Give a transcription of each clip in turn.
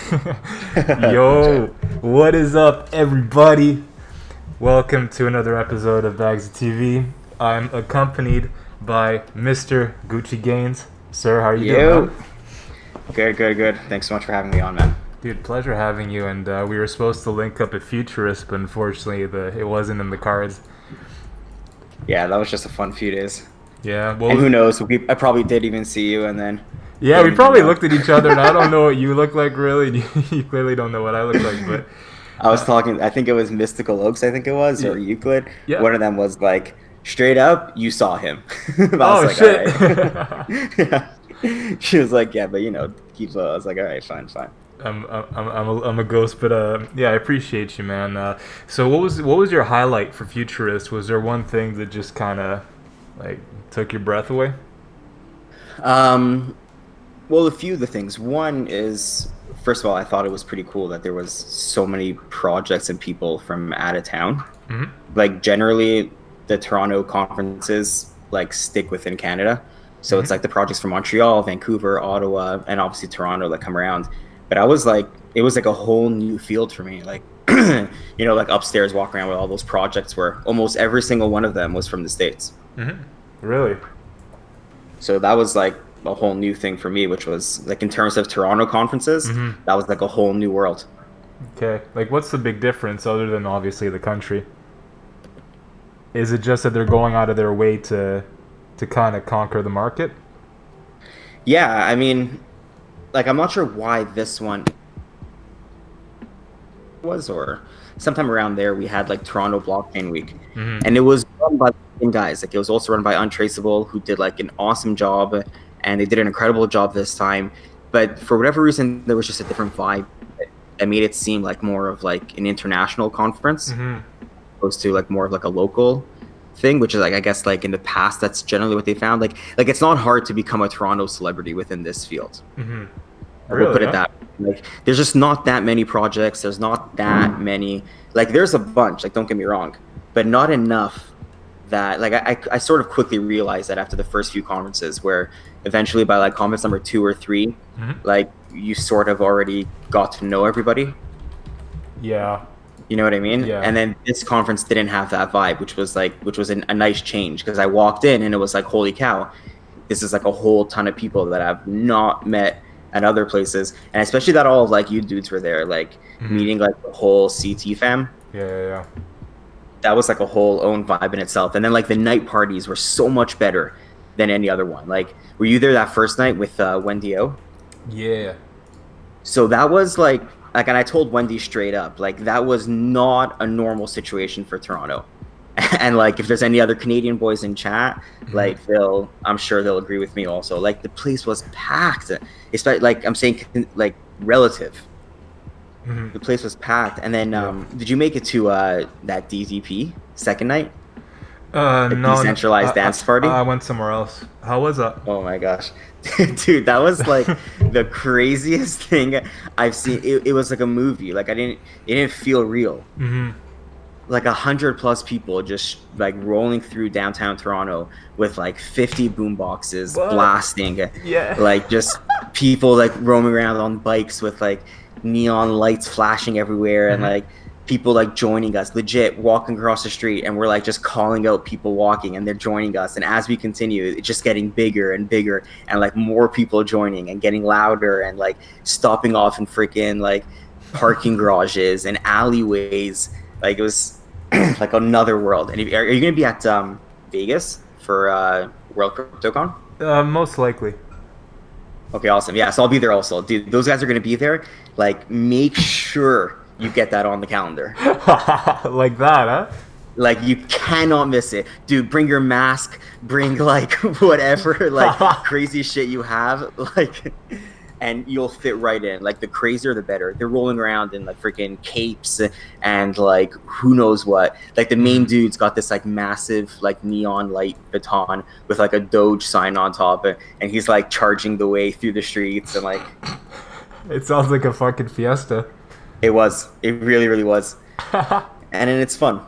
Yo, what is up, everybody? Welcome to another episode of Bags of TV. I'm accompanied by Mr. Gucci Gaines. Sir, how are you doing, Yo. man? Good. Thanks so much for having me on, man. Dude, pleasure having you. And we were supposed to link up at Futurist, but unfortunately, it wasn't in the cards. Yeah, that was just a fun few days. Yeah, And who knows? I probably did even see you, and then yeah, we didn't probably know. looked at each other, and I don't know what you look like, really. You clearly don't know what I look like, but I was talking. I think it was Mystical Oaks. I think it was, or Yeah. Euclid. Yeah. One of them was like, straight up, you saw him. I was oh like, shit! all right. Yeah. She was like, yeah, but keep low. I was like, all right, fine. I'm a ghost, but yeah, I appreciate you, man. So what was your highlight for Futurist? Was there one thing that just kind of like took your breath away? Well, a few of the things. One is, first of all, I thought it was pretty cool that there was so many projects and people from out of town. Hmm. Like generally, the Toronto conferences like stick within Canada, so it's like the projects from Montreal, Vancouver, Ottawa, and obviously Toronto that come around. But I was like, it was like a whole new field for me. Like, like upstairs walking around with all those projects where almost every single one of them was from the States. Hmm. Really? So that was like a whole new thing for me, which was like in terms of Toronto conferences, that was like a whole new world. Okay. Like, what's the big difference other than obviously the country? Is it just that they're going out of their way to kind of conquer the market? Yeah, I mean, like I'm not sure why this one was, or sometime around there we had like Toronto Blockchain Week, and it was run by the same guys. Like it was also run by Untraceable, who did like an awesome job, and they did an incredible job this time. But for whatever reason, there was just a different vibe that made it seem like more of like an international conference, opposed to like more of like a local thing, which is like I guess like in the past that's generally what they found. Like it's not hard to become a Toronto celebrity within this field. I will Really? put it Huh? that way. Like there's just not that many projects. There's not that many. Like there's a bunch. Like don't get me wrong, but not enough that like I sort of quickly realized that after the first few conferences, where eventually by like conference number 2 or 3, like you sort of already got to know everybody. Yeah. You know what I mean? Yeah. And then this conference didn't have that vibe, which was a nice change, because I walked in and it was like, holy cow, this is like a whole ton of people that I've not met at other places, and especially that all of like you dudes were there, like meeting like the whole CT fam. Yeah. That was like a whole own vibe in itself. And then like the night parties were so much better than any other one. Like, were you there that first night with Wendy O? Yeah. So that was like, and I told Wendy straight up, like that was not a normal situation for Toronto. And like if there's any other Canadian boys in chat, like I'm sure they'll agree with me also. Like the place was packed. Especially like I'm saying like relative. The place was packed. And then did you make it to that DDP second night? No. Decentralized dance party? I went somewhere else. How was that? Oh my gosh. Dude, that was like the craziest thing I've seen. It was like a movie. Like it didn't feel real. Like 100+ people just like rolling through downtown Toronto with like 50 boom boxes blasting. Yeah. Like just people like roaming around on bikes with like neon lights flashing everywhere, and like people like joining us, legit walking across the street, and we're like just calling out people walking, and they're joining us. And as we continue, it's just getting bigger and bigger, and like more people joining and getting louder, and like stopping off in freaking like parking garages and alleyways. Like it was like another world. And are you gonna be at Vegas for World CryptoCon? Most likely. Okay, awesome. Yeah, so I'll be there also. Dude, those guys are gonna be there. Like, make sure you get that on the calendar. Like that, huh? Like, you cannot miss it. Dude, bring your mask, bring like whatever like crazy shit you have, like, and you'll fit right in. Like the crazier the better. They're rolling around in like freaking capes and like who knows what. Like the main dude's got this like massive like neon light baton with like a Doge sign on top, and he's like charging the way through the streets, and like It sounds like a fucking fiesta. it really was. And then it's fun.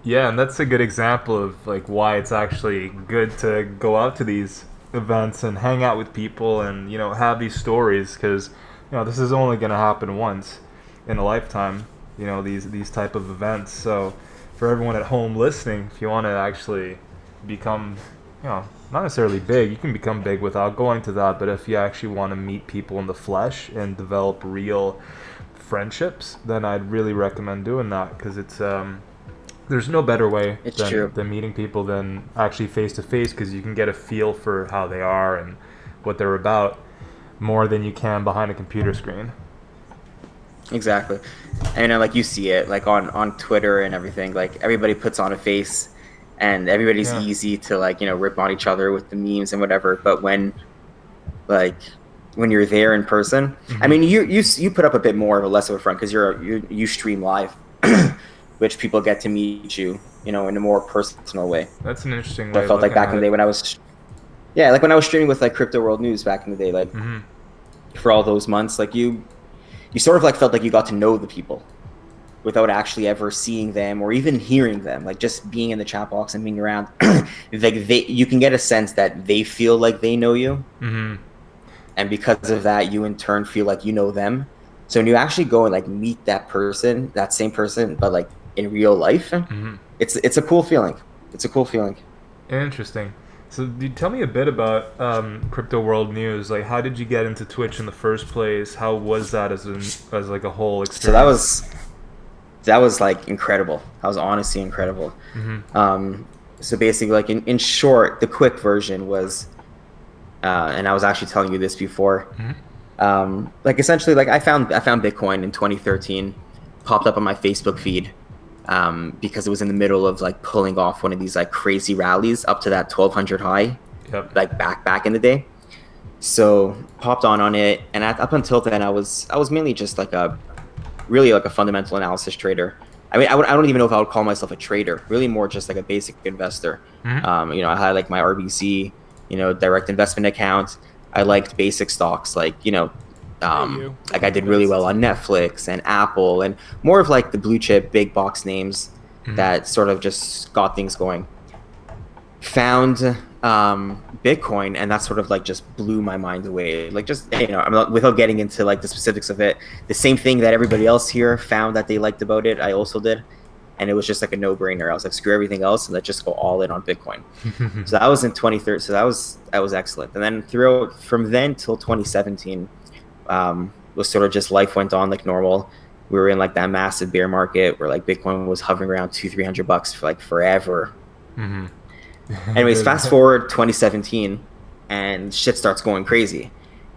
Yeah, and that's a good example of like why it's actually good to go out to these events and hang out with people and have these stories, because this is only going to happen once in a lifetime, these type of events. So for everyone at home listening, if you want to actually become, not necessarily big, you can become big without going to that, but if you actually want to meet people in the flesh and develop real friendships, then I'd really recommend doing that, because it's there's no better way than meeting people than actually face to face, because you can get a feel for how they are and what they're about more than you can behind a computer screen. Exactly. And like you see it like on Twitter and everything, like everybody puts on a face and everybody's easy to like, rip on each other with the memes and whatever, but when you're there in person, I mean, you put up a bit more of a less of a front because you stream live, which people get to meet you, in a more personal way. That's an interesting way. I felt like back in the day when I was, like when I was streaming with like Crypto World News back in the day, like for all those months, like you sort of like felt like you got to know the people without actually ever seeing them or even hearing them, like just being in the chat box and being around. Like you can get a sense that they feel like they know you. And because of that, you in turn feel like you know them. So when you actually go and like meet that same person, but like in real life, it's a cool feeling. It's a cool feeling. Interesting. So tell me a bit about Crypto World News. Like, how did you get into Twitch in the first place? How was that as like a whole experience? So that was like incredible. That was honestly incredible. So basically, like in short, the quick version was, and I was actually telling you this before. Like essentially, like I found Bitcoin in 2013, popped up on my Facebook feed. Because it was in the middle of like pulling off one of these like crazy rallies up to that 1200 high, like back in the day. So popped on it, and up until then I was mainly just like a fundamental analysis trader. I mean, I don't even know if I would call myself a trader. Really, more just like a basic investor. I had like my RBC, direct investment account. I liked basic stocks like like I did really well on Netflix and Apple and more of like the blue chip big box names that sort of just got things going. Found Bitcoin, and that sort of like just blew my mind away. Like just without getting into like the specifics of it, the same thing that everybody else here found that they liked about it, I also did. And it was just like a no-brainer. I was like, screw everything else, and let's just go all in on Bitcoin. So that was in 2013. So that was excellent. And then from then till 2017, was sort of just life went on like normal. We were in like that massive bear market where like Bitcoin was hovering around $200-300 for like forever. Anyways, fast forward 2017, and shit starts going crazy,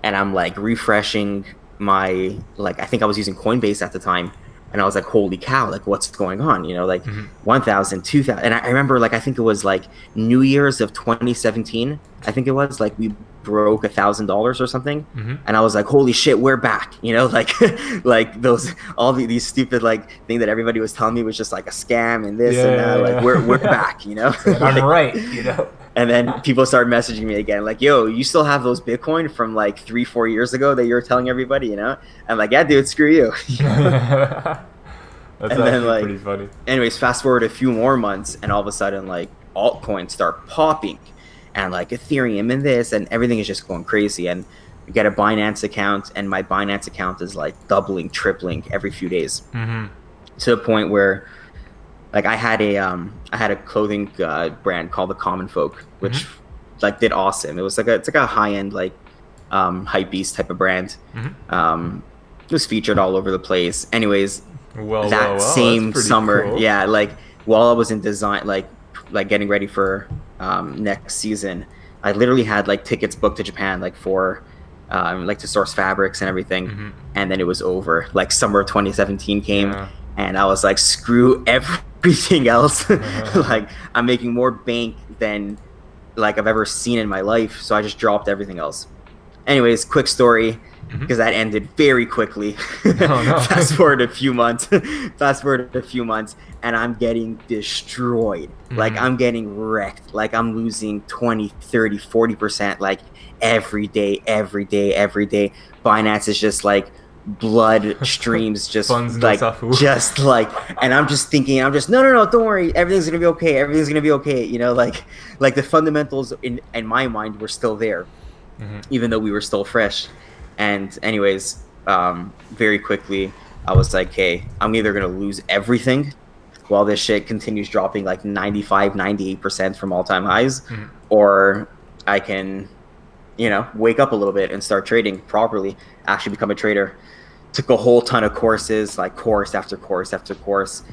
and I'm like refreshing my I think I was using Coinbase at the time. And I was like, holy cow, like what's going on? 1,000, 2,000. And I remember I think it was like New Year's of 2017. I think it was like we broke $1,000 or something. And I was like, holy shit, we're back. Like these stupid thing that everybody was telling me was just like a scam and this and that. Like we're back, I'm right, And then people started messaging me again, like, yo, you still have those Bitcoin from like 3-4 years ago that you were telling everybody, I'm like, yeah, dude, screw you. That's and then, pretty funny. Anyways, fast forward a few more months, and all of a sudden, altcoins start popping, and Ethereum and this, and everything is just going crazy. And you get a Binance account, and my Binance account is doubling, tripling every few days, to a point where, I had a clothing brand called The Common Folk, which did awesome. It was it's a high end hype beast type of brand. It was featured all over the place. Anyways. That same summer, cool. While I was in design, getting ready for next season, I literally had tickets booked to Japan, for to source fabrics and everything, and then it was over. Summer of 2017 came, and I was like, screw everything else. I'm making more bank than I've ever seen in my life, so I just dropped everything else. Anyways, quick story. Because that ended very quickly. Oh, no. Fast forward a few months, and I'm getting destroyed. I'm getting wrecked. I'm losing 20, 30, 40%, every day. Binance is just blood streams, just and I'm just thinking, no, don't worry, everything's gonna be okay. The fundamentals in my mind were still there, even though we were still fresh. And anyways, very quickly, I was like, hey, I'm either gonna lose everything while this shit continues dropping like 95, 98% from all-time highs, Mhm. or I can, wake up a little bit and start trading properly, actually become a trader. Took a whole ton of courses, like course after course after course.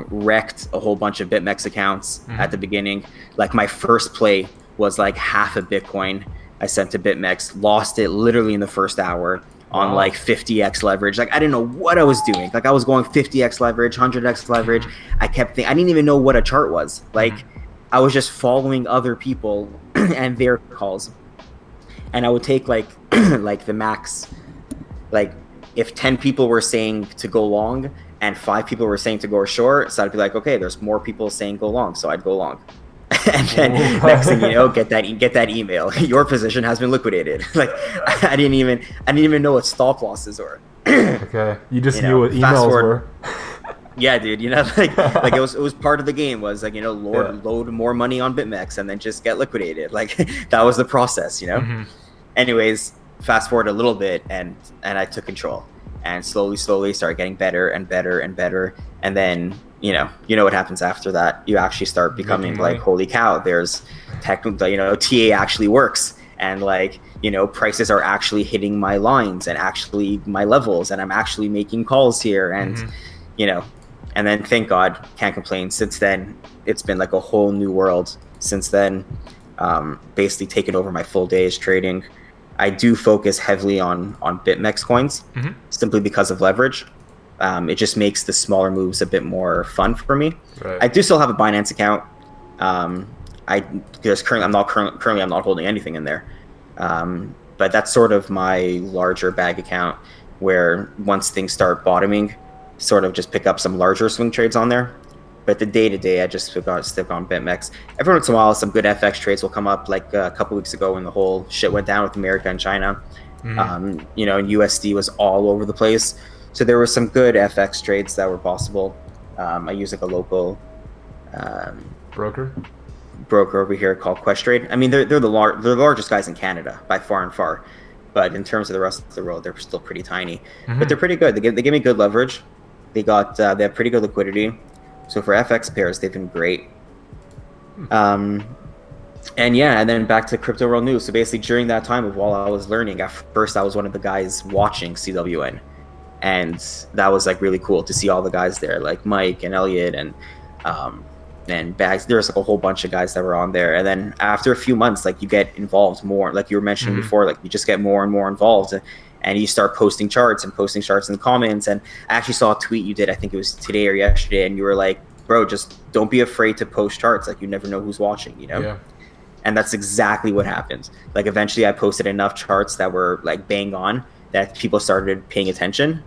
Wrecked a whole bunch of BitMEX accounts at the beginning. Like my first play was like half a Bitcoin I sent to BitMEX, lost it literally in the first hour on Wow. like 50x leverage. Like I didn't know what I was doing. Like I was going 50x leverage, 100x leverage. I didn't even know what a chart was. Like I was just following other people and their calls. And I would take like like the max, like if 10 people were saying to go long and 5 people were saying to go short, so I'd be like, okay, there's more people saying go long, so I'd go long. And then next thing you know, get that email, your position has been liquidated. Like I didn't even know what stop losses were. Okay, you just knew what emails were. Yeah, dude, like it was part of the game, was like, load more money on BitMEX and then just get liquidated. Like that was the process. Anyways, fast forward a little bit, and I took control, and slowly started getting better and better and better. And then what happens after that. You actually start becoming like, holy cow, there's technically, TA actually works, and like, prices are actually hitting my lines and actually my levels, and I'm actually making calls here, and and then thank God, can't complain. Since then, it's been like a whole new world. Since then, basically taken over my full days trading. I do focus heavily on BitMEX coins, simply because of leverage. It just makes the smaller moves a bit more fun for me. Right. I do still have a Binance account. Because currently I'm not holding anything in there. But that's sort of my larger bag account, where once things start bottoming, sort of just pick up some larger swing trades on there. But the day-to-day, I just got to stick on BitMEX. Every once in a while, some good FX trades will come up, like a couple weeks ago when the whole shit went down with America and China. USD was all over the place. So there were some good FX trades that were possible. I use like a local broker over here called Questrade. I mean, they're the largest guys in Canada by far and far. But in terms of the rest of the world, they're still pretty tiny. But they're pretty good. They give me good leverage. They have pretty good liquidity. So for FX pairs, they've been great. And then back to crypto world news. So basically, during that time of while I was learning, at first I was one of the guys watching CWN, and that was like really cool to see all the guys there, like Mike and Elliot and Bags. There was like a whole bunch of guys that were on there. And then after a few months, like you get involved more, like you were mentioning before, like you just get more and more involved. And you start posting charts in the comments. And I actually saw a tweet you did, I think it was today or yesterday, and you were like, bro, just don't be afraid to post charts. Like, you never know who's watching, Yeah. And that's exactly what happened. Like, eventually I posted enough charts that were like bang on that people started paying attention.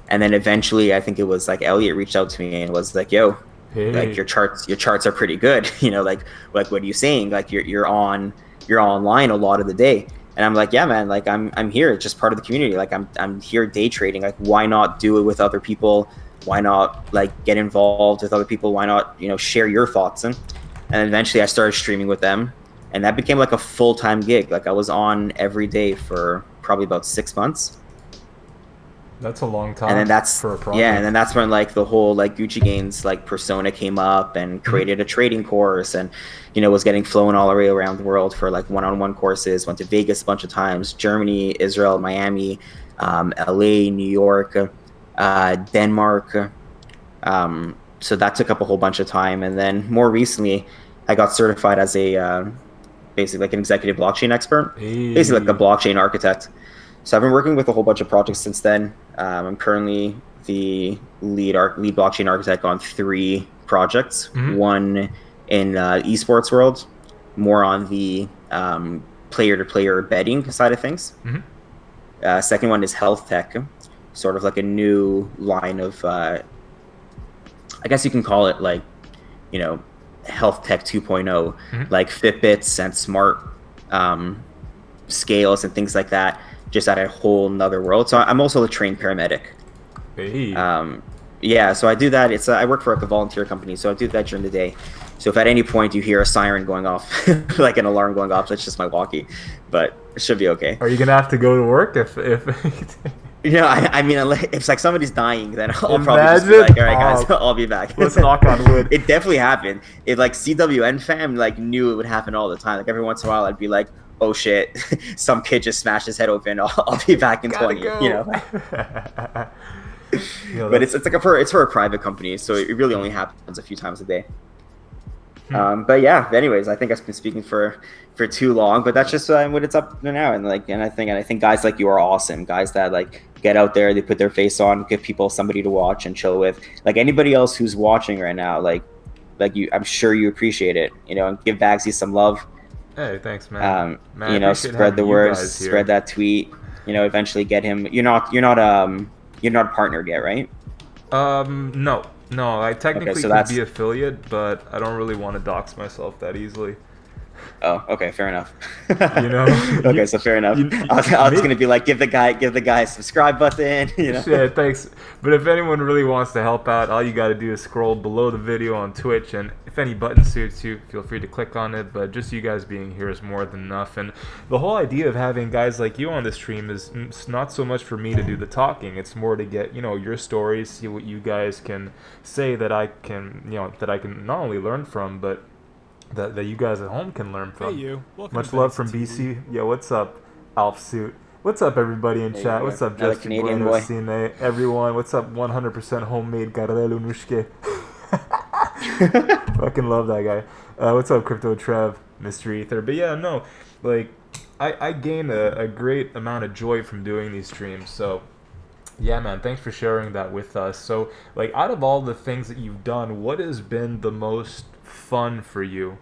And then eventually, I think it was like Elliot reached out to me and was like, yo, like your charts are pretty good. Like what are you saying? Like you're online a lot of the day. And I'm like, yeah, man, like I'm here. It's just part of the community. Like I'm here day trading. Like, why not do it with other people? Why not like get involved with other people? Why not, share your thoughts? And eventually I started streaming with them, and that became like a full-time gig. Like I was on every day for probably about 6 months. That's a long time. And then that's for a project. Yeah, and then that's when like the whole like Gucci Gains like persona came up, and created a trading course, and was getting flown all the way around the world for like one-on-one courses. Went to Vegas a bunch of times, Germany, Israel, Miami, LA, New York, Denmark. So that took up a whole bunch of time. And then more recently, I got certified as a basically like an executive blockchain expert, basically like a blockchain architect. So I've been working with a whole bunch of projects since then. I'm currently the lead blockchain architect on 3 projects. One in esports world, more on the player-to-player betting side of things. Second one is health tech, sort of like a new line of, I guess you can call it like, health tech 2.0, like Fitbits and smart scales and things like that. Just at a whole nother world. So I'm also a trained paramedic. So I do that. I work for like a volunteer company, so I do that during the day. So if at any point you hear a siren going off, like an alarm going off, that's just my walkie, but it should be okay. Are you gonna have to go to work if I mean, if like somebody's dying, then I'll probably just be Imagine. like, all right, guys, Oh, I'll be back. let's knock on wood. It definitely happened. It like CWN fam like knew it would happen all the time. Like every once in a while, I'd be like, oh shit, some kid just smashed his head open. I'll be back in Gotta 20. go. But it's like it's for a private company, so it really only happens a few times a day. But yeah. Anyways, I think I've been speaking for too long, but that's just what it's up to now. And I think guys like you are awesome. Guys that like get out there, they put their face on, give people somebody to watch and chill with. Like anybody else who's watching right now, like you, I'm sure you appreciate it. And give Bagsy some love. Hey, thanks, man. Spread the word, spread that tweet. Eventually get him. You're not partnered yet, right? No, I technically Okay, so could be affiliate, but I don't really want to dox myself that easily. Oh, okay, fair enough. Okay, so fair enough. I was gonna be like, give the guy a subscribe button. Yeah, thanks. But if anyone really wants to help out, all you got to do is scroll below the video on Twitch, and if any button suits you, feel free to click on it. But just you guys being here is more than enough. And the whole idea of having guys like you on the stream is not so much for me to do the talking. It's more to get your stories, see what you guys can say that I can not only learn from, but that you guys at home can learn from. Hey, you. Much love from BC. Yo, what's up, Alf Suit? What's up, everybody in chat? What's up, Another Justin Canadian Bueno, boy. Cine, everyone? What's up, 100% homemade Garrelo Nushke? Fucking love that guy. What's up, Crypto Trev, Mr. Ether? But yeah, no, like, I gain a great amount of joy from doing these streams, so yeah, man, thanks for sharing that with us. So, like, out of all the things that you've done, what has been the most fun for you?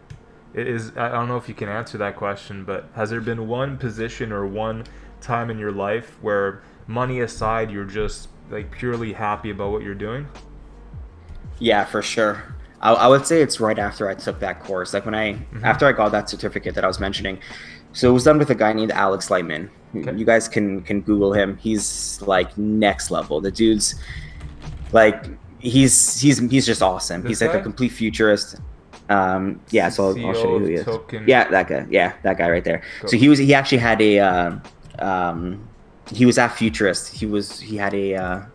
I don't know if you can answer that question, but has there been one position or one time in your life where, money aside, you're just like purely happy about what you're doing? Yeah, for sure. I would say it's right after I took that course. Like after I got that certificate that I was mentioning. So it was done with a guy named Alex Lightman. Okay. You guys can Google him. He's like next level. The dude's like he's just awesome. He's like a complete futurist. So I'll show you who he is. Token. Yeah, that guy. Yeah, that guy right there. Cool. So he actually had he was at Futurist. He had a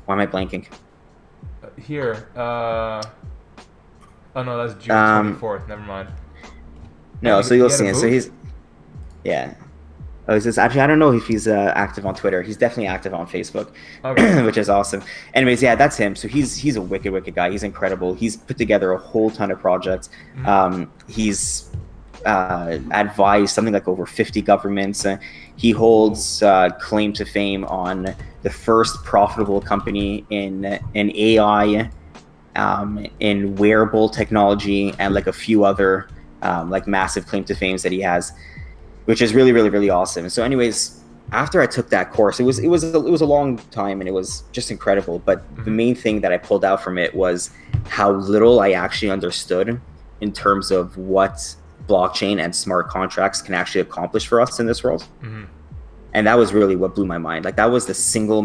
why am I blanking? Here. Oh no, that's June 24th. Never mind. No, so you'll see it. So he's yeah. Oh, actually, I don't know if he's active on Twitter. He's definitely active on Facebook, Okay. which is awesome. Anyways, yeah, that's him. So he's a wicked guy. He's incredible. He's put together a whole ton of projects. He's advised something like over 50 governments. He holds claim to fame on the first profitable company in AI, in wearable technology, and like a few other like massive claim to fames that he has, which is really awesome. So anyways, after I took that course, it was a long time and it was just incredible. But the main thing that I pulled out from it was how little I actually understood in terms of what blockchain and smart contracts can actually accomplish for us in this world. And that was really what blew my mind. Like that was the single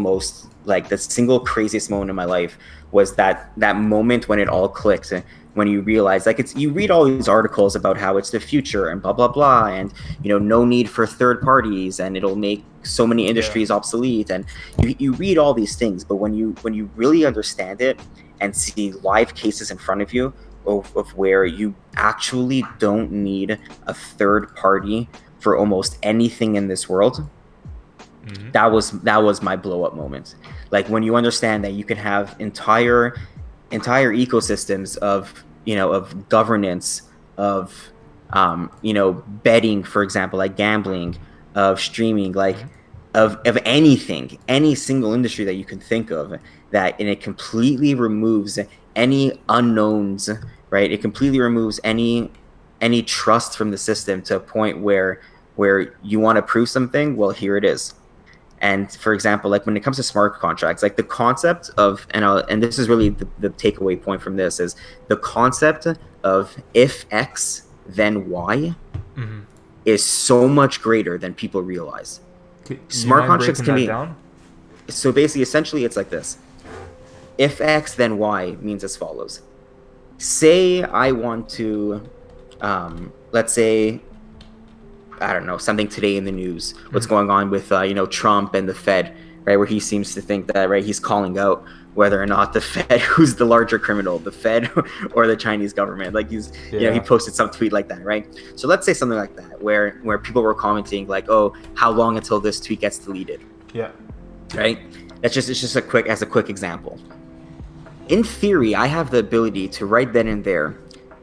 craziest moment in my life, was that moment when it all clicked. When you realize, like, you read all these articles about how it's the future and blah blah blah, and no need for third parties, and it'll make so many industries obsolete, and you read all these things, but when you really understand it and see live cases in front of you of where you actually don't need a third party for almost anything in this world, that was my blow up moment. Like when you understand that you can have entire ecosystems of governance, of betting, for example, like gambling, of streaming, like of anything, any single industry that you can think of, and it completely removes any unknowns, right? It completely removes any trust from the system to a point where you want to prove something. Well, here it is. And for example, like when it comes to smart contracts, like the concept of, and this is really the takeaway point from this, is the concept of if X, then Y is so much greater than people realize. Smart contracts can be down? So basically, essentially, it's like this. If X, then Y means as follows. Say I want to, let's say, I don't know, something today in the news, what's going on with Trump and the Fed. right? Where he seems to think that, right, he's calling out whether or not the Fed, who's the larger criminal, the Fed or the Chinese government. Like he's, you know, he posted some tweet like that, right? So let's say something like that, where people were commenting like, oh, how long until this tweet gets deleted? Yeah. Right? It's just a quick example. In theory, I have the ability to right then and there,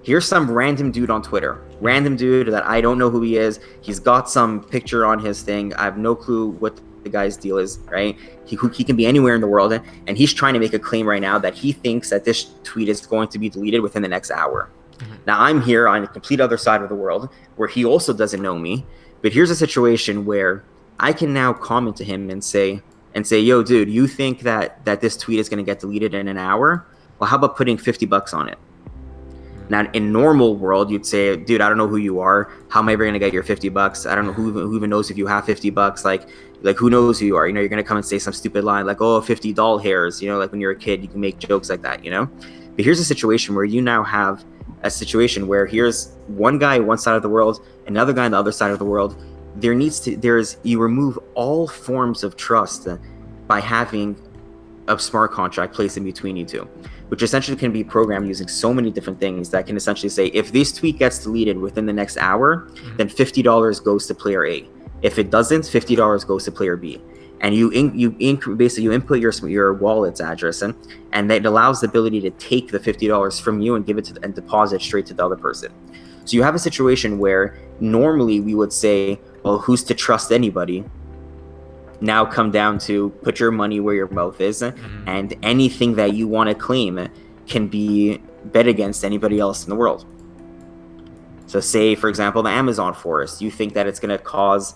here's some random dude on Twitter, random dude that I don't know who he is. He's got some picture on his thing. I have no clue what the guy's deal is, right? He can be anywhere in the world, and he's trying to make a claim right now that he thinks that this tweet is going to be deleted within the next hour. Mm-hmm. Now, I'm here on the complete other side of the world where he also doesn't know me, but here's a situation where I can now comment to him and say, yo, dude, you think that this tweet is going to get deleted in an hour? Well, how about putting $50 on it? Now, in normal world, you'd say, dude, I don't know who you are. How am I ever going to get your $50? I don't know who even knows if you have $50. Like who knows who you are? You know, you're going to come and say some stupid line like, oh, 50 doll hairs. You know, like when you're a kid, you can make jokes like that, you know? But here's a situation where you now have a situation where here's one guy on one side of the world, another guy on the other side of the world. You remove all forms of trust by having a smart contract placed in between you two, which essentially can be programmed using so many different things that can essentially say, if this tweet gets deleted within the next hour, then $50 goes to player A. If it doesn't, $50 goes to player B. And you input your wallet's address in, and that allows the ability to take the $50 from you and give it and deposit straight to the other person. So you have a situation where normally we would say, well, who's to trust anybody? Now come down to put your money where your mouth is, and anything that you want to claim can be bet against anybody else in the world. So say, for example, the Amazon forest, you think that it's going to cause,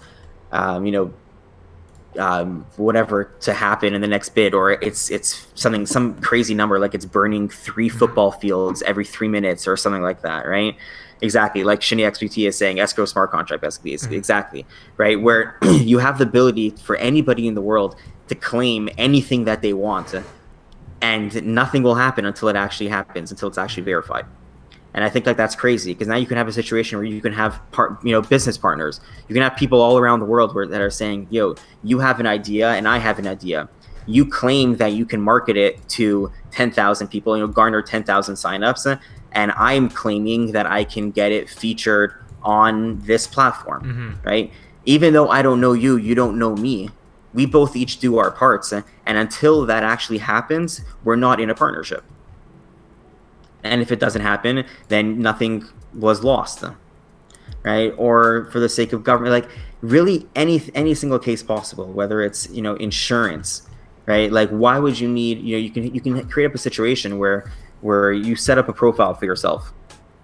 whatever to happen in the next bid, or it's some crazy number, like it's burning 3 football fields every 3 minutes or something like that, right? Exactly, like Shinny XBT is saying, escrow smart contract basically is exactly right, where you have the ability for anybody in the world to claim anything that they want, and nothing will happen until it actually happens, until it's actually verified. And I think like that's crazy, because now you can have a situation where you can have business partners. You can have people all around the world that are saying, yo, you have an idea and I have an idea. You claim that you can market it to 10,000 people, garner 10,000 signups, and I'm claiming that I can get it featured on this platform, right? Even though I don't know you, you don't know me. We both each do our parts, and until that actually happens, we're not in a partnership. And if it doesn't happen, then nothing was lost, right? Or for the sake of government, like really any single case possible, whether it's insurance, right? Like why would you need you can create up a situation where you set up a profile for yourself,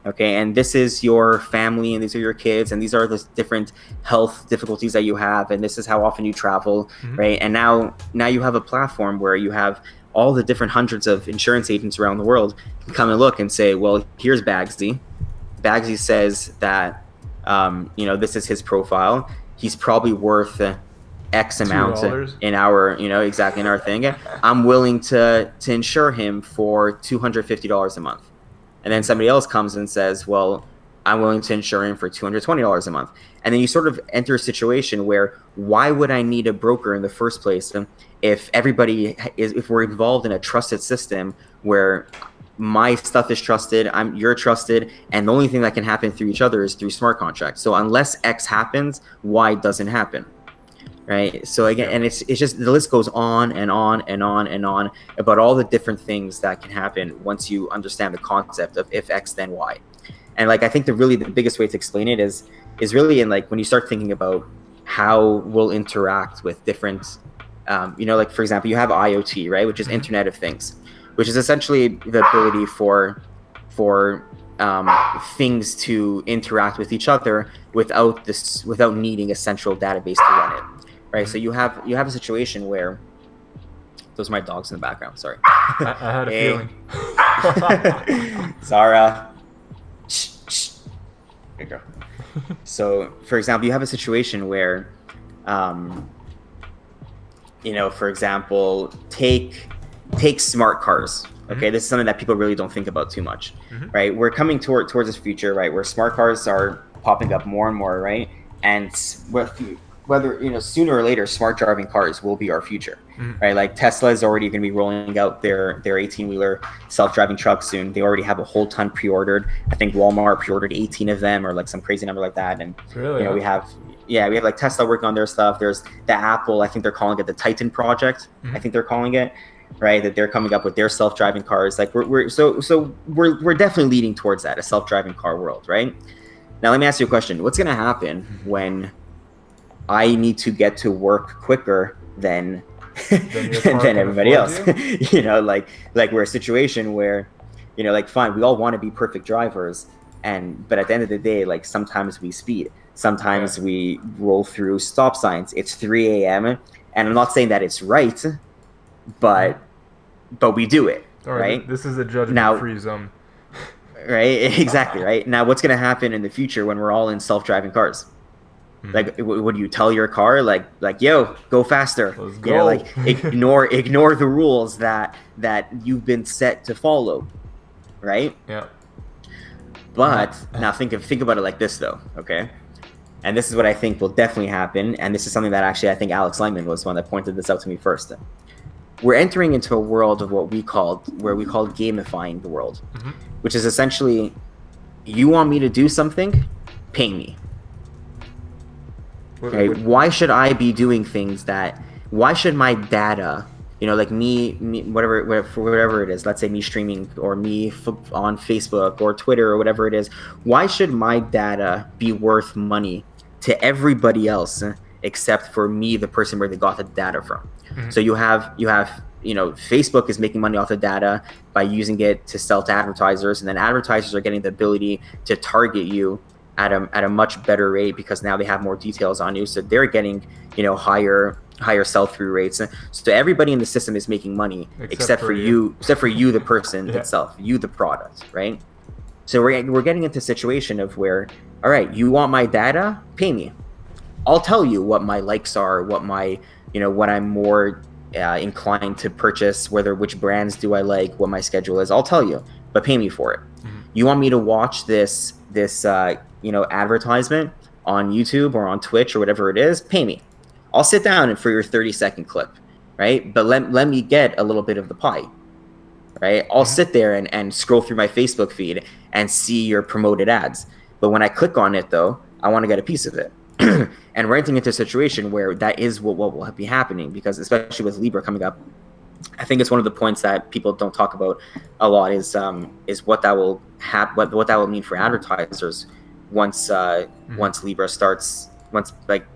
okay? And this is your family, and these are your kids, and these are the different health difficulties that you have, and this is how often you travel, right? And now you have a platform where you have all the different hundreds of insurance agents around the world can come and look and say, well, here's Bagsy. Bagsy says that, this is his profile. He's probably worth X amount $2 in our, exactly in our thing. I'm willing to insure him for $250 a month. And then somebody else comes and says, well, I'm willing to insure him for $220 a month. And then you sort of enter a situation where, why would I need a broker in the first place if we're involved in a trusted system where my stuff is trusted, you're trusted, and the only thing that can happen through each other is through smart contracts. So unless X happens, Y doesn't happen, right? So again, and it's just the list goes on and on and on and on about all the different things that can happen once you understand the concept of if X then Y. And like I think the biggest way to explain it is really in like when you start thinking about how we'll interact with different like for example, you have IoT, right, which is Internet of Things, which is essentially the ability for things to interact with each other without needing a central database to run it, right? So you have a situation where those are my dogs in the background. Sorry, I had a feeling. Zara. There you go. So, for example, you have a situation where, for example, take smart cars. Okay, this is something that people really don't think about too much, right? We're coming towards this future, right, where smart cars are popping up more and more, right? And whether, sooner or later, smart driving cars will be our future, right? Like Tesla is already going to be rolling out their 18-wheeler self-driving trucks soon. They already have a whole ton pre-ordered. I think Walmart pre-ordered 18 of them, or like some crazy number like that. And Really? we have like Tesla working on their stuff. There's the Apple, I think they're calling it the Titan project. I think they're calling it, right? That they're coming up with their self-driving cars. Like we're definitely leading towards that, a self-driving car world, right? Now let me ask you a question. What's going to happen when I need to get to work quicker than everybody else? Like we're a situation where, like, fine, we all want to be perfect drivers, but at the end of the day, like, sometimes we speed, sometimes we roll through stop signs. It's 3 a.m. and I'm not saying that it's right, but we do it. All right. This is a judgment-free zone. Right, exactly. Right now, what's going to happen in the future when we're all in self-driving cars? Like, would you tell your car, like, yo, go faster? Let's go. Like, ignore the rules that you've been set to follow, right? Yeah. But now think about it like this, though. Okay, and this is what I think will definitely happen, and this is something that actually I think Alex Lyman was the one that pointed this out to me first. We're entering into a world of what we call gamifying the world, which is essentially, you want me to do something, pay me. Okay, why should I be doing things why should my data, like me, whatever it is, let's say me streaming or me on Facebook or Twitter or whatever it is, why should my data be worth money to everybody else except for me, the person where they got the data from? So you have Facebook is making money off the data by using it to sell to advertisers, and then advertisers are getting the ability to target you at a much better rate because now they have more details on you, so they're getting higher sell-through rates. So everybody in the system is making money except for you, the person itself, you the product, right? So we're getting into a situation of where, all right, you want my data, pay me. I'll tell you what my likes are, what my what I'm more inclined to purchase, which brands do I like, what my schedule is. I'll tell you, but pay me for it. You want me to watch this advertisement on YouTube or on Twitch or whatever it is, pay me. I'll sit down for your 30-second clip, right? But let me get a little bit of the pie, right? I'll sit there and scroll through my Facebook feed and see your promoted ads. But when I click on it, though, I want to get a piece of it. And we're entering into a situation where that is what will be happening, because especially with Libra coming up, I think it's one of the points that people don't talk about a lot is what that will what that will mean for advertisers once Libra starts, once like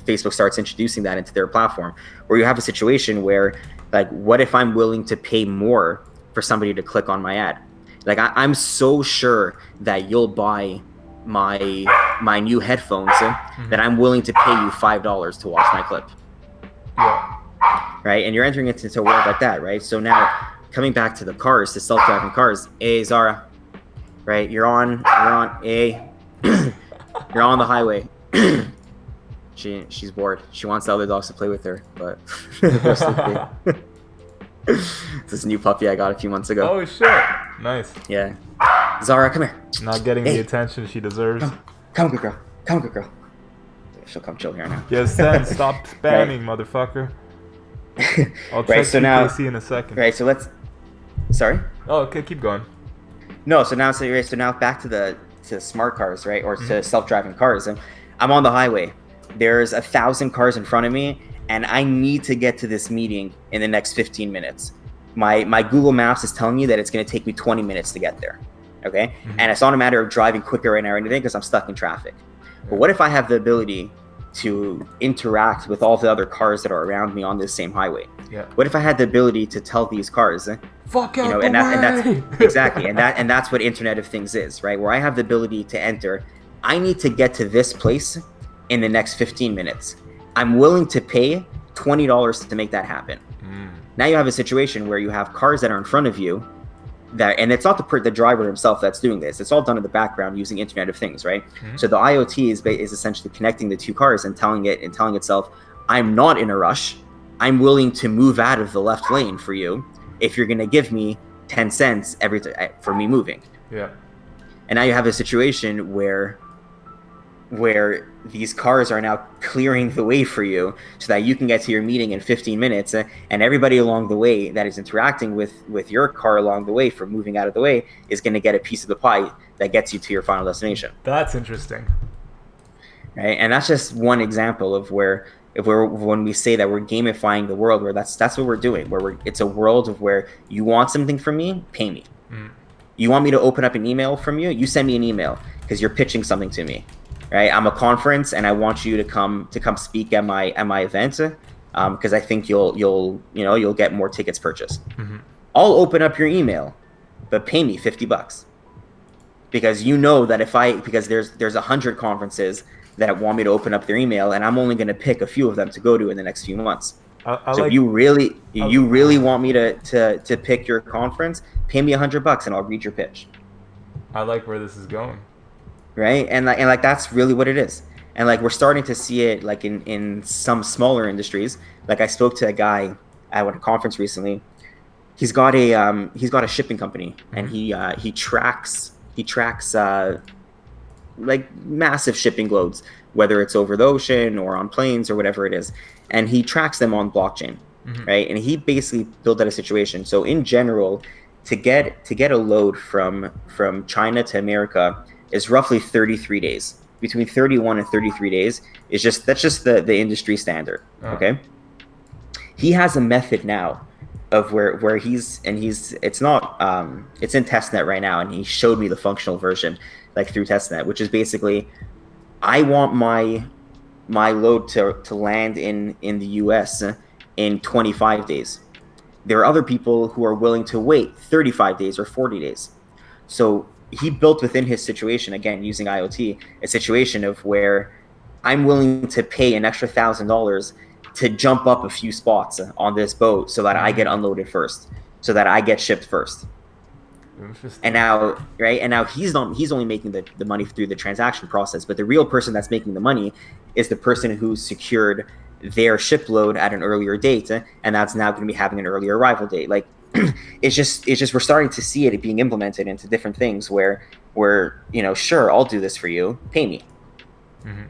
Facebook starts introducing that into their platform, where you have a situation where, like, what if I'm willing to pay more for somebody to click on my ad? Like, I'm so sure that you'll buy my new headphones that I'm willing to pay you $5 to watch my clip. Yeah. Right, and you're entering into a world like that, right? So now, coming back to the cars, to self-driving cars, hey Zara, right? You're on you're on the highway. She's bored. She wants the other dogs to play with her, but they're sleeping. It's this new puppy I got a few months ago. Oh shit! Nice. Yeah. Zara, come here. Not getting the attention she deserves. Come, good girl. Come, good girl. She'll come chill here now. Yes, then stop spamming, motherfucker. I'll check CPC in a second. Right, so let's. Sorry. Oh, okay, keep going. No, so now back to smart cars, right, or to self-driving cars. And I'm on the highway. There's 1,000 cars in front of me, and I need to get to this meeting in the next 15 minutes. My Google Maps is telling me that it's going to take me 20 minutes to get there. Okay, and it's not a matter of driving quicker right now or anything because I'm stuck in traffic. But what if I have the ability to interact with all the other cars that are around me on this same highway? Yeah. What if I had the ability to tell these cars, fuck out and the that's way! exactly, and that's what Internet of Things is, right? Where I have the ability to enter. I need to get to this place in the next 15 minutes. I'm willing to pay $20 to make that happen. Now you have a situation where you have cars that are in front of you. And it's not the driver himself that's doing this. It's all done in the background using Internet of Things, right? So the IoT is essentially connecting the two cars and telling itself, I'm not in a rush. I'm willing to move out of the left lane for you if you're going to give me 10 cents for me moving. Yeah. And now you have a situation where these cars are now clearing the way for you so that you can get to your meeting in 15 minutes, and everybody along the way that is interacting with your car along the way for moving out of the way is going to get a piece of the pie that gets you to your final destination. That's interesting. Right? And that's just one example of where when we say that we're gamifying the world, where that's what we're doing, it's a world of where you want something from me, pay me. You want me to open up an email from you, you send me an email because you're pitching something to me. Right, I'm a conference, and I want you to come speak at my event because I think you'll get more tickets purchased. I'll open up your email, but pay me $50 because you know that because there's 100 conferences that want me to open up their email, and I'm only going to pick a few of them to go to in the next few months. So if you really want me to pick your conference, pay me $100 and I'll read your pitch. I like where this is going. Right, and like that's really what it is, and like we're starting to see it like in some smaller industries. Like I spoke to a guy at a conference recently. He's got a shipping company, and he tracks like massive shipping loads, whether it's over the ocean or on planes or whatever it is, and he tracks them on blockchain, right? And he basically built out a situation. So in general, to get a load from China to America is roughly 33 days. Between 31 and 33 days that's just the industry standard. Okay. He has a method now of where it's in testnet right now, and he showed me the functional version like through testnet, which is basically I want my load to land in the US in 25 days. There are other people who are willing to wait 35 days or 40 days. So he built within his situation, again, using IoT, a situation of where I'm willing to pay an extra $1,000 to jump up a few spots on this boat so that I get unloaded first, so that I get shipped first. And now, right? And now he's only making the money through the transaction process, but the real person that's making the money is the person who secured their ship load at an earlier date, and that's now going to be having an earlier arrival date. Like, it's just we're starting to see it being implemented into different things where sure, I'll do this for you, pay me. I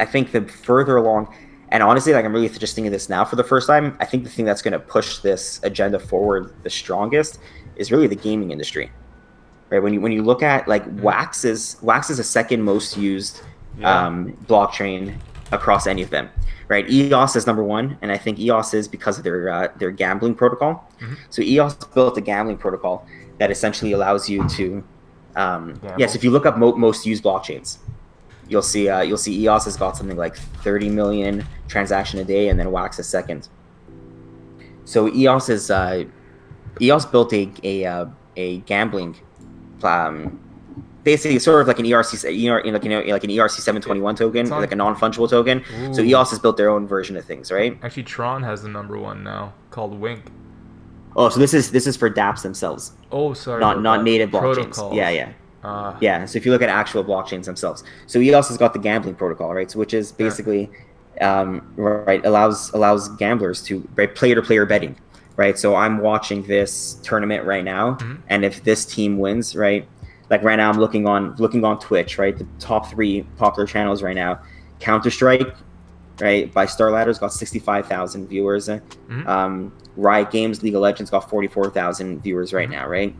think the further along, and honestly, like I'm really just thinking this now for the first time, I think the thing that's going to push this agenda forward the strongest is really the gaming industry, right? When you look at like Wax is the second most used blockchain across any of them. Right, EOS is number one, and I think EOS is because of their gambling protocol. So EOS built a gambling protocol that essentially allows you to, yes. If you look up most used blockchains, you'll see EOS has got something like 30 million transaction a day, and then Wax is second. So EOS built a gambling basically sort of like an like an ERC 721 token, like a non-fungible token. Ooh. So EOS has built their own version of things, right? Actually, Tron has the number one now, called Wink. Oh, so this is for dApps themselves. Oh, sorry. Not native blockchains. Protocols. Yeah. Yeah. So if you look at actual blockchains themselves, so EOS has got the gambling protocol, right? So which is basically allows gamblers to player-to-player betting, right? So I'm watching this tournament right now, and if this team wins, right? Like right now, I'm looking on Twitch, right? The top 3 popular channels right now, Counter-Strike, right, by StarLadder's got 65,000 viewers. Riot Games, League of Legends got 44,000 viewers right now, right?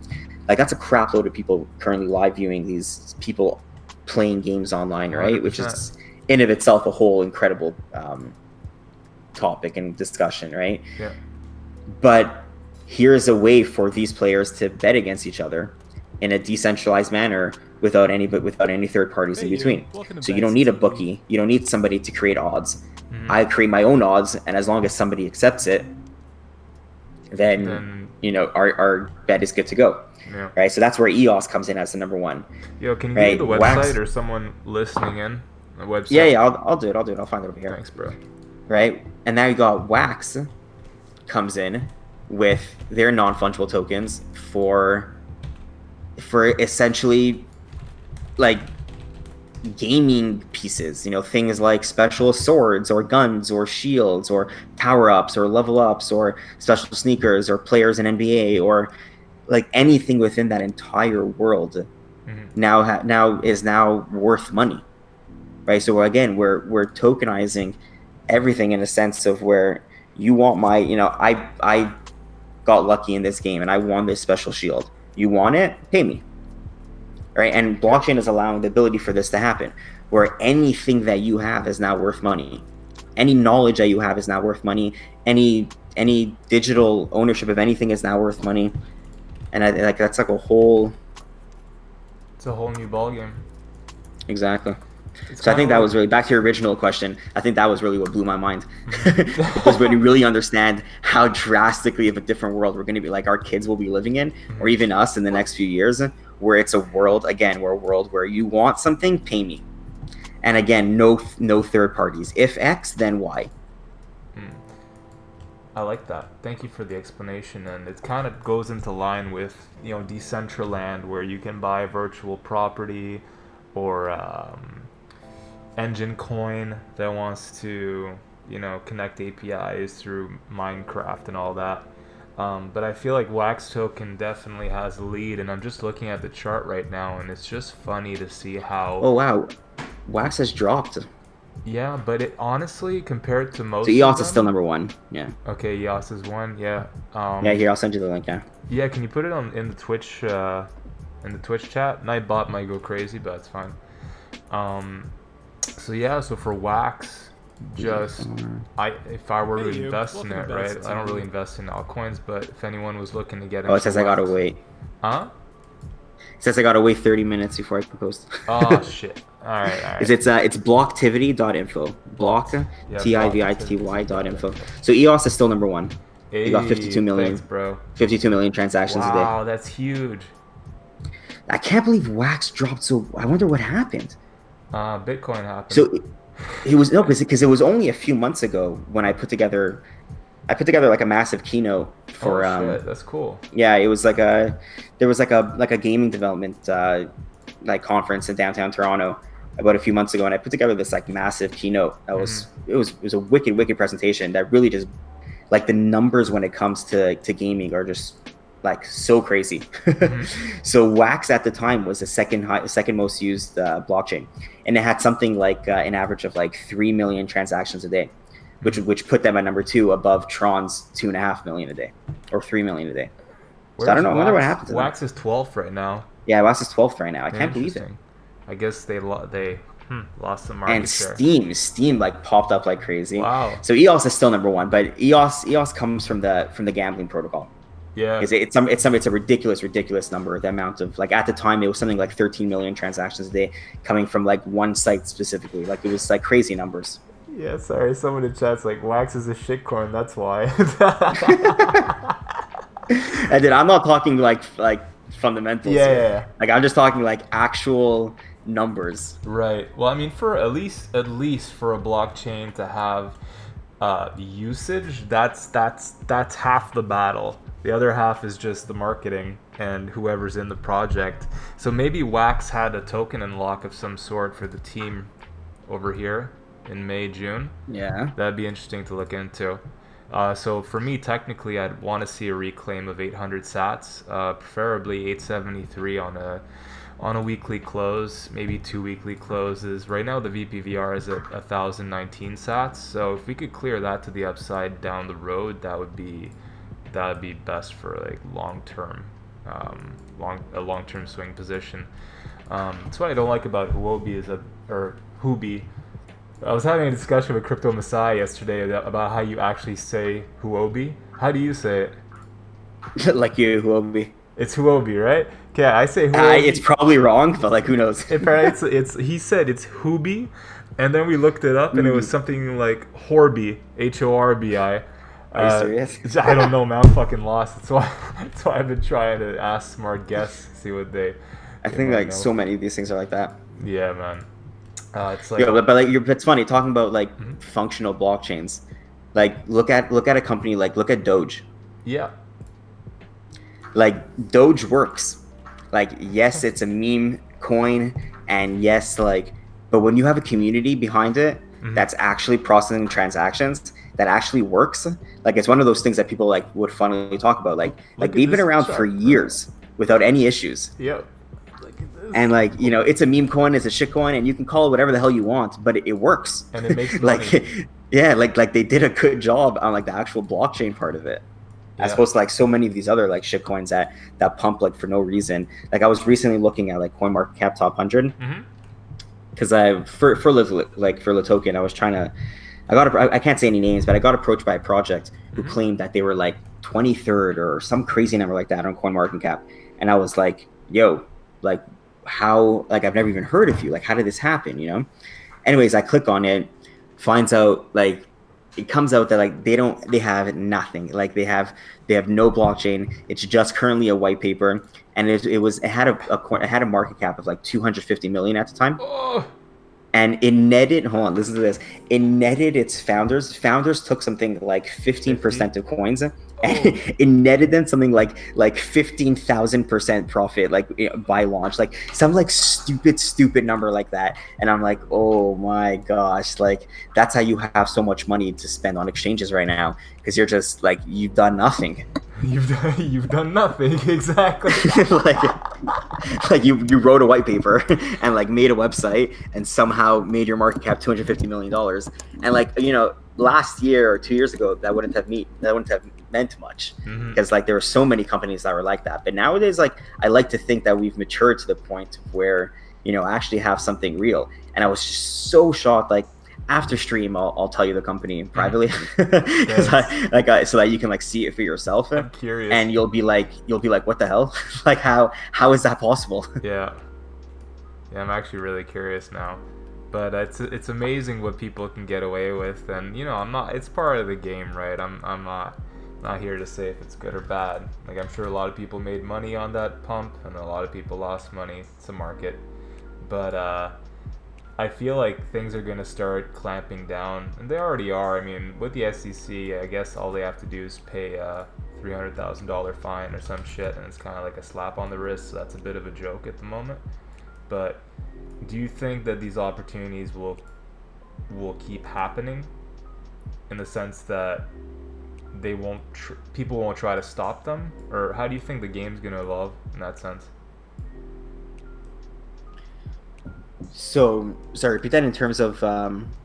Like that's a crap load of people currently live viewing these people playing games online, right? 100%. Which is in of itself a whole incredible topic and discussion, right? Yeah. But here's a way for these players to bet against each other in a decentralized manner without any third parties in between. So you don't need a bookie. You don't need somebody to create odds. I create my own odds, and as long as somebody accepts it, then our bet is good to go. Yeah. Right. So that's where EOS comes in as the number one. Yo, can you give me the website Wax, or someone listening in the website? Yeah. I'll do it. I'll find it over here. Thanks, bro. Right. And now you got Wax comes in with their non-fungible tokens for essentially like gaming pieces, things like special swords or guns or shields or power-ups or level ups or special sneakers or players in NBA or like anything within that entire world now is now worth money, right? So again, we're tokenizing everything in a sense of where you want my, I got lucky in this game and I won this special shield. You want it? Pay me. Right? And blockchain is allowing the ability for this to happen, where anything that you have is now worth money. Any knowledge that you have is now worth money. Any digital ownership of anything is now worth money. And like that's like a whole. It's a whole new ballgame. Exactly. So I think that was really, back to your original question, I think that was really what blew my mind. Because when you really understand how drastically of a different world we're going to be, like our kids will be living in, or even us in the next few years, where it's a world where you want something, pay me. And again, no third parties. If X, then Y. I like that. Thank you for the explanation. And it kind of goes into line with, Decentraland, where you can buy virtual property, or Engine Coin that wants to, connect APIs through Minecraft and all that. But I feel like Wax Token definitely has a lead, and I'm just looking at the chart right now, and it's just funny to see how. Oh wow, Wax has dropped. Yeah, but it honestly, compared to most. So EOS is still number one. Yeah. Okay, EOS is one. Yeah. Yeah, here I'll send you the link. Yeah. Yeah, can you put it in the Twitch chat? Nightbot might go crazy, but it's fine. So for Wax, if I were to invest in it, right? I don't really invest in altcoins, but if anyone was looking to get into it says I gotta wait. Huh? It says I gotta wait 30 minutes before I can post. Oh shit. All right. It's blocktivity.info. Tivity.info. So EOS is still number one. Hey, you got 52 million. Thanks, bro. 52 million transactions a day. Wow, that's huge. I can't believe Wax dropped. So I wonder what happened. Bitcoin happened. So it was because it was only a few months ago when I put together like a massive keynote for. Oh shit, that's cool. Yeah, it was there was like a gaming development like conference in downtown Toronto about a few months ago, and I put together this like massive keynote. That was it was a wicked presentation that really just, like, the numbers when it comes to gaming are just like so crazy. So Wax at the time was the second most used blockchain, and it had something like an average of like 3 million transactions a day, which put them at number 2 above Tron's 2.5 million a day, or 3 million a day. So I don't know. I wonder what happened to Wax them. is 12th right now. Yeah, Wax is 12th right now. I can't believe it. I guess they lost some market share. And Steam like popped up like crazy. Wow. So EOS is still number 1, but EOS comes from the gambling protocol. Yeah. It's a ridiculous number. The amount of, like, at the time it was something like 13 million transactions a day coming from like one site specifically. Like, it was like crazy numbers. Yeah, sorry. Someone in chat's like, Wax is a shitcoin. That's why. And then I'm not talking like fundamentals. Yeah. Like, I'm just talking like actual numbers. Right. Well, I mean, for at least for a blockchain to have usage, that's half the battle. The other half is just the marketing and whoever's in the project. So maybe Wax had a token unlock of some sort for the team over here in May, June. Yeah. That'd be interesting to look into. So for me, technically, I'd want to see a reclaim of 800 sats, preferably 873 on a weekly close, maybe 2 weekly closes. Right now, the VPVR is at 1,019 sats. So if we could clear that to the upside down the road, that would be best for like long-term swing position. That's what I don't like about Huobi or Huobi. I was having a discussion with Crypto Messiah yesterday about how you actually say Huobi. How do you say it? Like you, Huobi. It's Huobi, right? Okay, I say Huobi. It's probably wrong, but like, who knows? He said it's Huobi, and then we looked it up, and it was something like Horby, Horbi. Are you serious? I don't know, man. I'm fucking lost. That's why I've been trying to ask smart guests, see what they. I think like know. So many of these things are like that. Yeah, man. It's like. Yeah, but like it's funny talking about like functional blockchains. Like look at a company look at Doge. Yeah. Like Doge works. Like, yes, it's a meme coin, and yes, like, but when you have a community behind it that's actually processing transactions, that actually works. Like, it's one of those things that people like would funnily talk about. Like they've been around for years without any issues. Yep. Look at And like, you know, it's a meme coin, it's a shit coin, and you can call it whatever the hell you want, but it works. And it makes money. Like, yeah, like they did a good job on like the actual blockchain part of it, as Yeah. opposed to like so many of these other like shit coins that pump like for no reason. Like I was recently looking at like CoinMarketCap top 100 Mm-hmm. because I for the token I was trying to I can't say any names, but I got approached by a project who claimed that they were like 23rd or some crazy number like that on CoinMarketCap, and I was like, yo, like how, like I've never even heard of you, like how did this happen, you know? Anyways, I click on it, finds out like it comes out that like they have nothing, like they have no blockchain. It's just currently a white paper, and it had a market cap of like 250 million at the time. Oh. And it netted, hold on, listen to this. It netted its founders. Founders took something like 15% of coins, and it netted them something like 15,000% profit, like by launch, like some like stupid number like that. And I'm like, oh my gosh, like that's how you have so much money to spend on exchanges right now, because you're just like, you've done nothing. You've done nothing. Exactly. like you wrote a white paper and like made a website and somehow made your market cap $250 million. And like, you know, last year or 2 years ago, that wouldn't have meant much, because like there were so many companies that were like that. But nowadays, like I like to think that we've matured to the point where, you know, I actually have something real. And I was just so shocked. Like after stream, I'll tell you the company privately, so that you can like see it for yourself. I'm curious. And you'll be like, what the hell? Like how is that possible? Yeah, I'm actually really curious now. But it's amazing what people can get away with, and you know, it's part of the game, right? I'm not here to say if it's good or bad. Like I'm sure a lot of people made money on that pump, and a lot of people lost money. It's a market, but I feel like things are gonna start clamping down, and they already are. I mean, with the SEC, I guess all they have to do is pay a $300,000 fine or some shit, and it's kind of like a slap on the wrist. So that's a bit of a joke at the moment. But do you think that these opportunities will keep happening, in the sense that they won't people won't try to stop them, or how do you think the game's gonna evolve in that sense? So, sorry, repeat that in terms of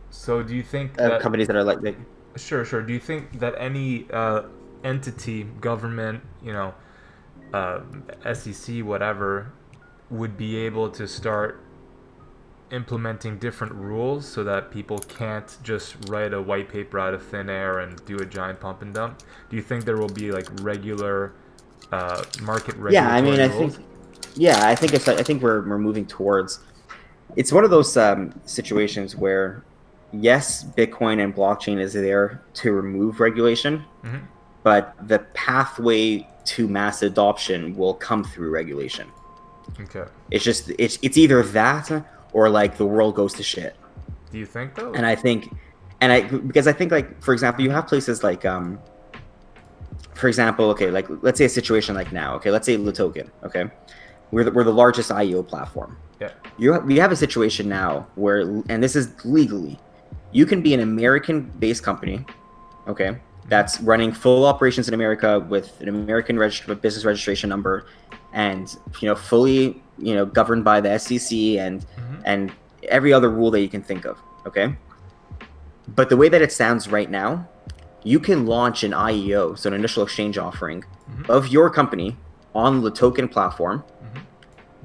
So do you think that companies that are like Sure. Do you think that any entity, government, you know, SEC, whatever, would be able to start implementing different rules so that people can't just write a white paper out of thin air and do a giant pump and dump? Do you think there will be like regular market regulatory rules? I think we're moving towards. It's one of those situations where, yes, Bitcoin and blockchain is there to remove regulation, but the pathway to mass adoption will come through regulation. Okay. It's just it's either that or like the world goes to shit. Do you think though? Because I think like, for example, you have places like for example, okay, like let's say a situation like now, okay, let's say Latoken, okay, we're the largest IEO platform. Yeah. We have a situation now where, and this is legally, you can be an American-based company, okay, that's running full operations in America with an American business registration number, and you know, fully, you know, governed by the SEC and every other rule that you can think of, okay. But the way that it stands right now, you can launch an IEO, so an initial exchange offering, of your company on the token platform,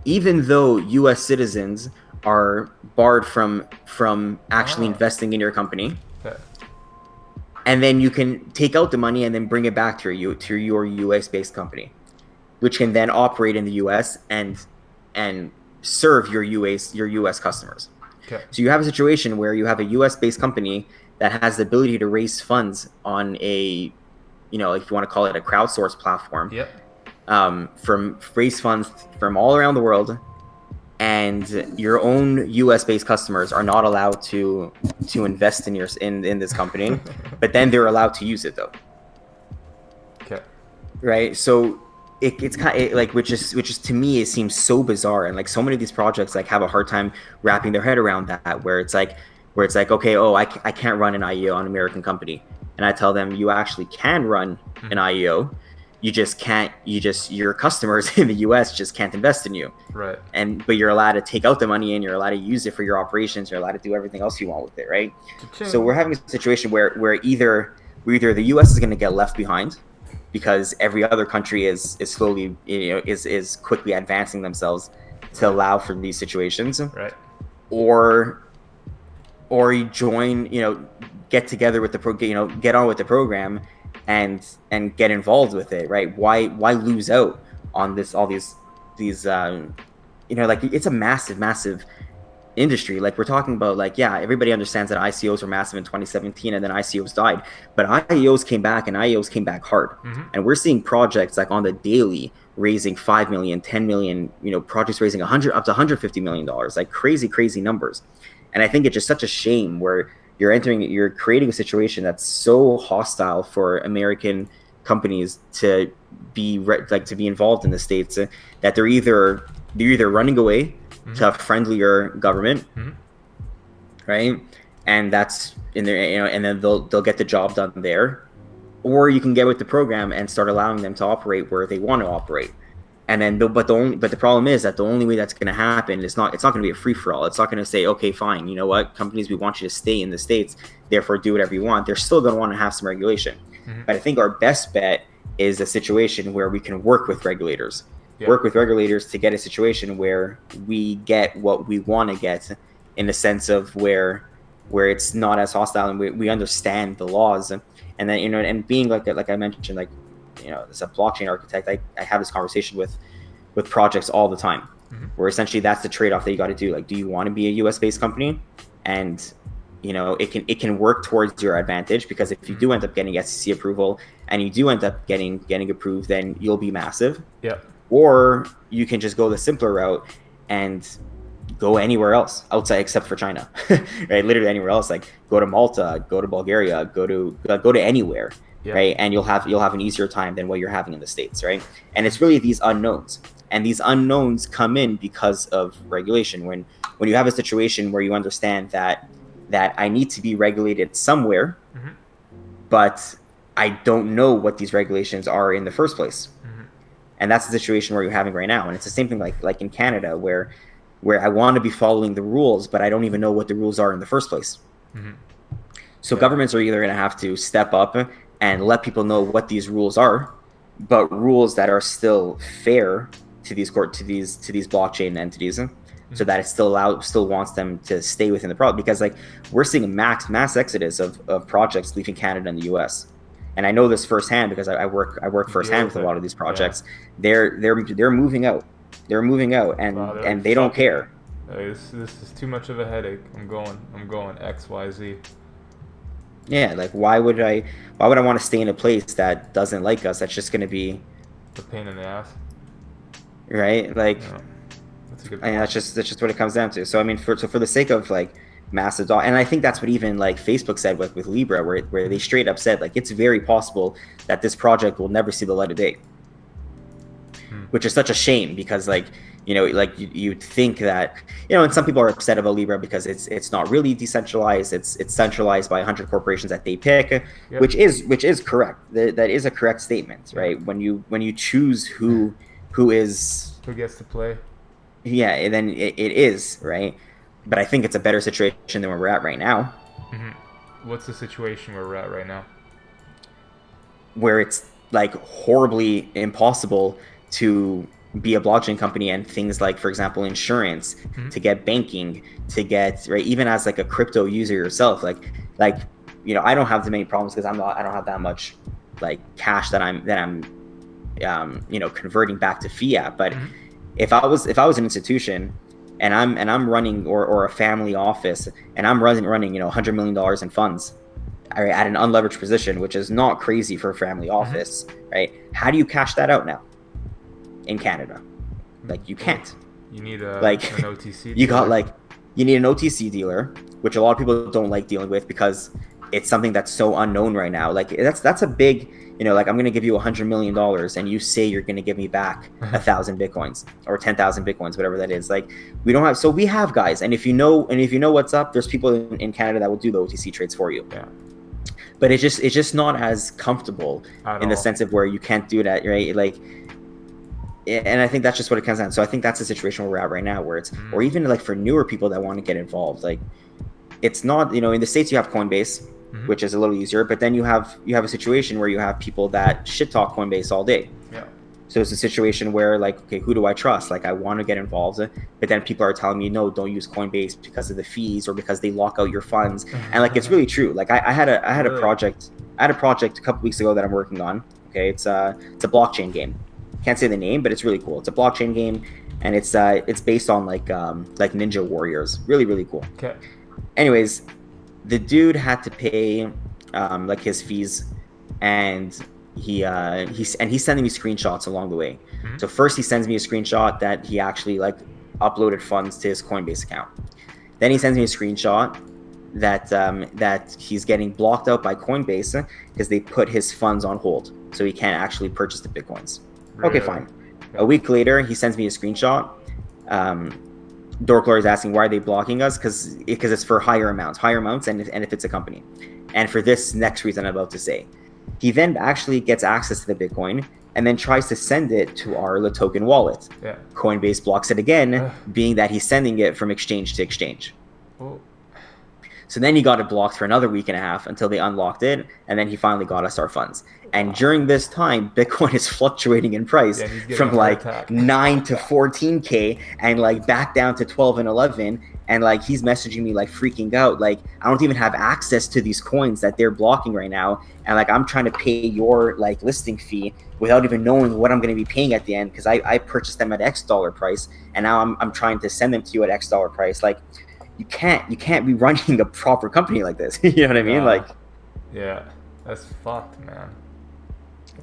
even though U.S. citizens are barred from actually investing in your company. Okay. And then you can take out the money and then bring it back to your U.S.-based company, which can then operate in the U.S. and serve your U.S. customers. Okay. So you have a situation where you have a U.S.-based company that has the ability to raise funds on a, you know, if you want to call it a crowdsourced platform. Yep. From raise funds from all around the world, and your own U.S.-based customers are not allowed to invest in this company, but then they're allowed to use it though. Okay. Right. So it's kind of like, which is to me, it seems so bizarre, and like so many of these projects like have a hard time wrapping their head around that, where it's like okay, oh, I can't run an IEO on an American company, and I tell them you actually can run an IEO. your customers in the US just can't invest in you. Right. But you're allowed to take out the money and you're allowed to use it for your operations. You're allowed to do everything else you want with it, right? Cha-ching. So we're having a situation where either the US is going to get left behind because every other country is slowly, is quickly advancing themselves to allow for these situations, Right. or you join, get together with get on with the program and get involved with it, right? Why lose out on all these like, it's a massive industry. Like, we're talking about, like, yeah, everybody understands that ICOs were massive in 2017 and then ICOs died, but IEOs came back, and IEOs came back hard. Mm-hmm. And we're seeing projects like on the daily raising 5 million, 10 million, projects raising 100 up to 150 million dollars, like crazy numbers. And I think it's just such a shame where you're creating a situation that's so hostile for American companies to be involved in the States, that they're either running away to a friendlier government, right? And that's in there, and then they'll get the job done there, or you can get with the program and start allowing them to operate where they want to operate. And then, but the problem is that the only way that's going to happen is it's not going to be a free for all. It's not going to say, okay, fine, you know what, companies, we want you to stay in the States, therefore do whatever you want. They're still going to want to have some regulation. But I think our best bet is a situation where we can work with regulators. Work with regulators to get a situation where we get what we want to get, in the sense of where it's not as hostile, and we understand the laws. And then, and being like I mentioned, like, as a blockchain architect, I have this conversation with projects all the time, where essentially that's the trade-off that you got to do. Like, do you want to be a US based company? And it can work towards your advantage, because if you do end up getting SEC approval and you do end up getting approved, then you'll be massive. Yeah. Or you can just go the simpler route and go anywhere else outside, except for China, right? Literally anywhere else. Like, go to Malta, go to Bulgaria, go to anywhere, right? And you'll have an easier time than what you're having in the States, right? And it's really these unknowns, and these unknowns come in because of regulation. When you have a situation where you understand that I need to be regulated somewhere, but I don't know what these regulations are in the first place. And that's the situation where you're having right now. And it's the same thing like in Canada, where I want to be following the rules, but I don't even know what the rules are in the first place. So governments are either going to have to step up and let people know what these rules are, but rules that are still fair to these blockchain entities, so that it still wants them to stay within the product. Because, like, we're seeing a mass exodus of projects leaving Canada and the US. And I know this firsthand because I work firsthand with a lot of these projects. They're moving out. They're moving out, and they don't care. This is too much of a headache. I'm going XYZ. Yeah, like, why would I want to stay in a place that doesn't like us? That's just going to be a pain in the ass, right? Like, that's a good point. I mean, that's just what it comes down to. So I mean, for the sake of, like, massive and I think that's what even, like, Facebook said with Libra, where they straight up said, like, it's very possible that this project will never see the light of day, which is such a shame, because, like, like, you'd think that, and some people are upset about Libra because it's not really decentralized. It's centralized by 100 corporations that they pick, which is correct. That is a correct statement, right? When you choose who gets to play, and then it is, right? But I think it's a better situation than where we're at right now. What's the situation where we're at right now? Where it's, like, horribly impossible to be a blockchain company, and things like, for example, insurance, to get banking, to get, right, even as, like, a crypto user yourself, like I don't have too many problems because I don't have that much, like, cash that I'm converting back to fiat. But if I was an institution and I'm running, or a family office, and I'm running $100 million in funds, at an unleveraged position, which is not crazy for a family office, right? How do you cash that out now in Canada? Like, you can't. You need an OTC dealer. You need an OTC dealer, which a lot of people don't like dealing with because it's something that's so unknown right now. Like, that's a big, like, I'm going to give you $100 million and you say you're going to give me back 1,000 Bitcoins or 10,000 Bitcoins, whatever that is. Like, we have guys. And if you know what's up, there's people in Canada that will do the OTC trades for you. Yeah. but it's just not as comfortable At in the all. sense of where you can't do that, right? Like, and I think that's just what it comes down. So I think that's the situation where we're at right now, where it's, or even like for newer people that want to get involved, like it's not, in the States you have Coinbase, which is a little easier, but then you have a situation where you have people that shit talk Coinbase all day. Yeah. So it's a situation where, like, okay, who do I trust? Like, I want to get involved, but then people are telling me, no, don't use Coinbase because of the fees or because they lock out your funds. And like, it's really true. Like, I had a Really? project a couple weeks ago that I'm working on. Okay, it's a blockchain game. Can't say the name, but it's really cool. It's a blockchain game, and it's based on like Ninja Warriors. Really, really cool. Okay. Anyways, the dude had to pay like his fees, and he's sending me screenshots along the way. So first he sends me a screenshot that he actually like uploaded funds to his Coinbase account. Then he sends me a screenshot that he's getting blocked out by Coinbase because they put his funds on hold, so he can't actually purchase the Bitcoins. Really? Okay, fine. A week later, he sends me a screenshot. Dorklor is asking, why are they blocking us? Because it's for higher amounts, and if it's a company. And for this next reason I'm about to say. He then actually gets access to the Bitcoin and then tries to send it to our token wallet. Yeah. Coinbase blocks it again, being that he's sending it from exchange to exchange. Oh. So then he got it blocked for another week and a half until they unlocked it, and then he finally got us our funds. And during this time, Bitcoin is fluctuating in price from like 9 to 14K and like back down to 12 and 11. And like he's messaging me like freaking out, like I don't even have access to these coins that they're blocking right now, and like I'm trying to pay your like listing fee without even knowing what I'm going to be paying at the end, because I purchased them at X dollar price, and now I'm trying to send them to you at X dollar price. Like you can't be running a proper company like this. You know what I mean? Like, yeah, that's fucked, man.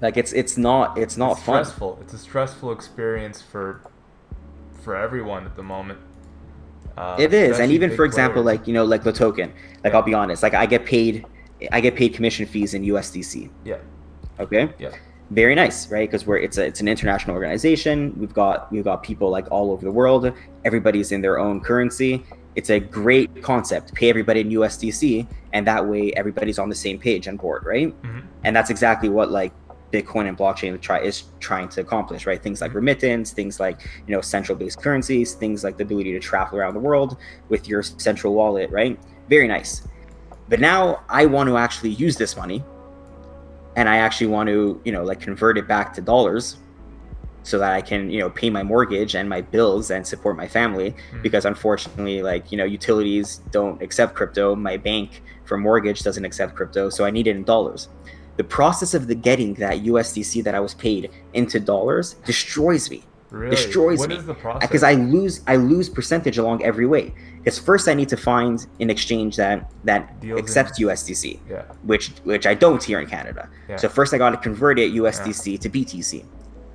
Like it's not fun. Stressful. It's a stressful experience for everyone at the moment. It is, and even for example, players. like the token. Like I'll be honest, like I get paid commission fees in USDC. Yeah. Okay. Yeah. Very nice, right? Because it's an international organization. We've got people like all over the world. Everybody's in their own currency. It's a great concept. Pay everybody in USDC, and that way everybody's on the same page and board, right? And that's exactly what like Bitcoin and blockchain is trying to accomplish, right? Things like remittance, things like central based currencies, things like the ability to travel around the world with your central wallet, right? Very nice. But now I want to actually use this money, and I actually want to like convert it back to dollars, so that I can pay my mortgage and my bills and support my family, because unfortunately like utilities don't accept crypto, my bank for mortgage doesn't accept crypto, so I need it in dollars. The process of getting that USDC that I was paid into dollars destroys me. Really? Destroys What me. is the process? Because I lose percentage along every way. Because first I need to find an exchange that accepts USDC, which I don't here in Canada. So first I got to convert it USDC to BTC.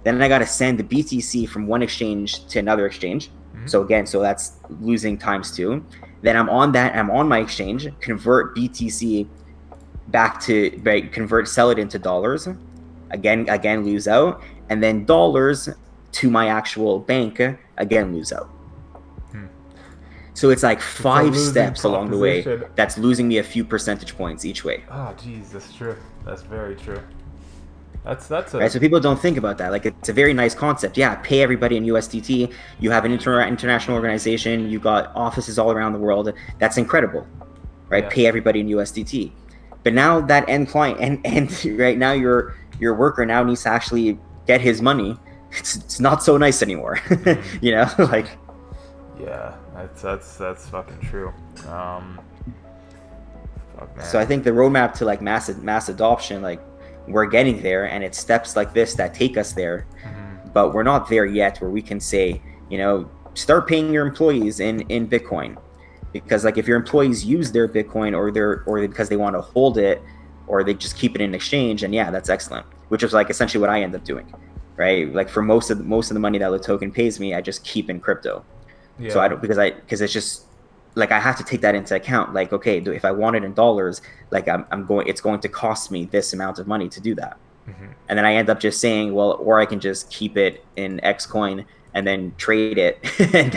Then I got to send the BTC from one exchange to another exchange. So that's losing ×2. Then I'm on my exchange, convert BTC back to sell it into dollars, again lose out, and then dollars to my actual bank, again lose out. So it's like 5 steps along the way that's losing me a few percentage points each way. Oh geez, that's true. That's very true. That's a right. So people don't think about that. Like, it's a very nice concept. Yeah, pay everybody in USDT. You have an international organization. You got offices all around the world. That's incredible, right? Pay everybody in USDT. But now that end client and right now your worker now needs to actually get his money. It's not so nice anymore. Like. Yeah, that's fucking true. Fuck, man. So I think the roadmap to like mass adoption, like we're getting there, and it's steps like this that take us there. But we're not there yet where we can say, start paying your employees in Bitcoin. Because like if your employees use their Bitcoin or because they want to hold it, or they just keep it in exchange, and that's excellent. Which is like essentially what I end up doing, right? Like for most of the money that the token pays me, I just keep in crypto. Yeah. So I don't, because it's just like I have to take that into account. Like, okay, if I want it in dollars, like it's going to cost me this amount of money to do that. And then I end up just saying, well, or I can just keep it in X coin and then trade it and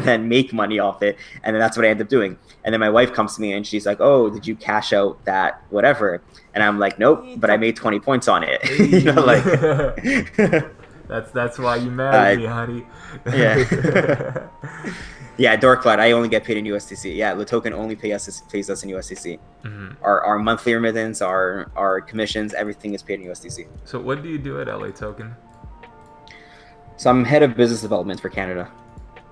then make money off it. And then that's what I end up doing. And then my wife comes to me and she's like, "Oh, did you cash out that whatever?" And I'm like, "Nope, but I made 20 points on it." You know, like that's why you married me, honey. Yeah. Yeah, Dorklight, I only get paid in USDC. Yeah, the token only pays us in USDC. Mm-hmm. Our monthly remittance, our commissions, everything is paid in USDC. So what do you do at LA Token? So I'm head of business development for Canada.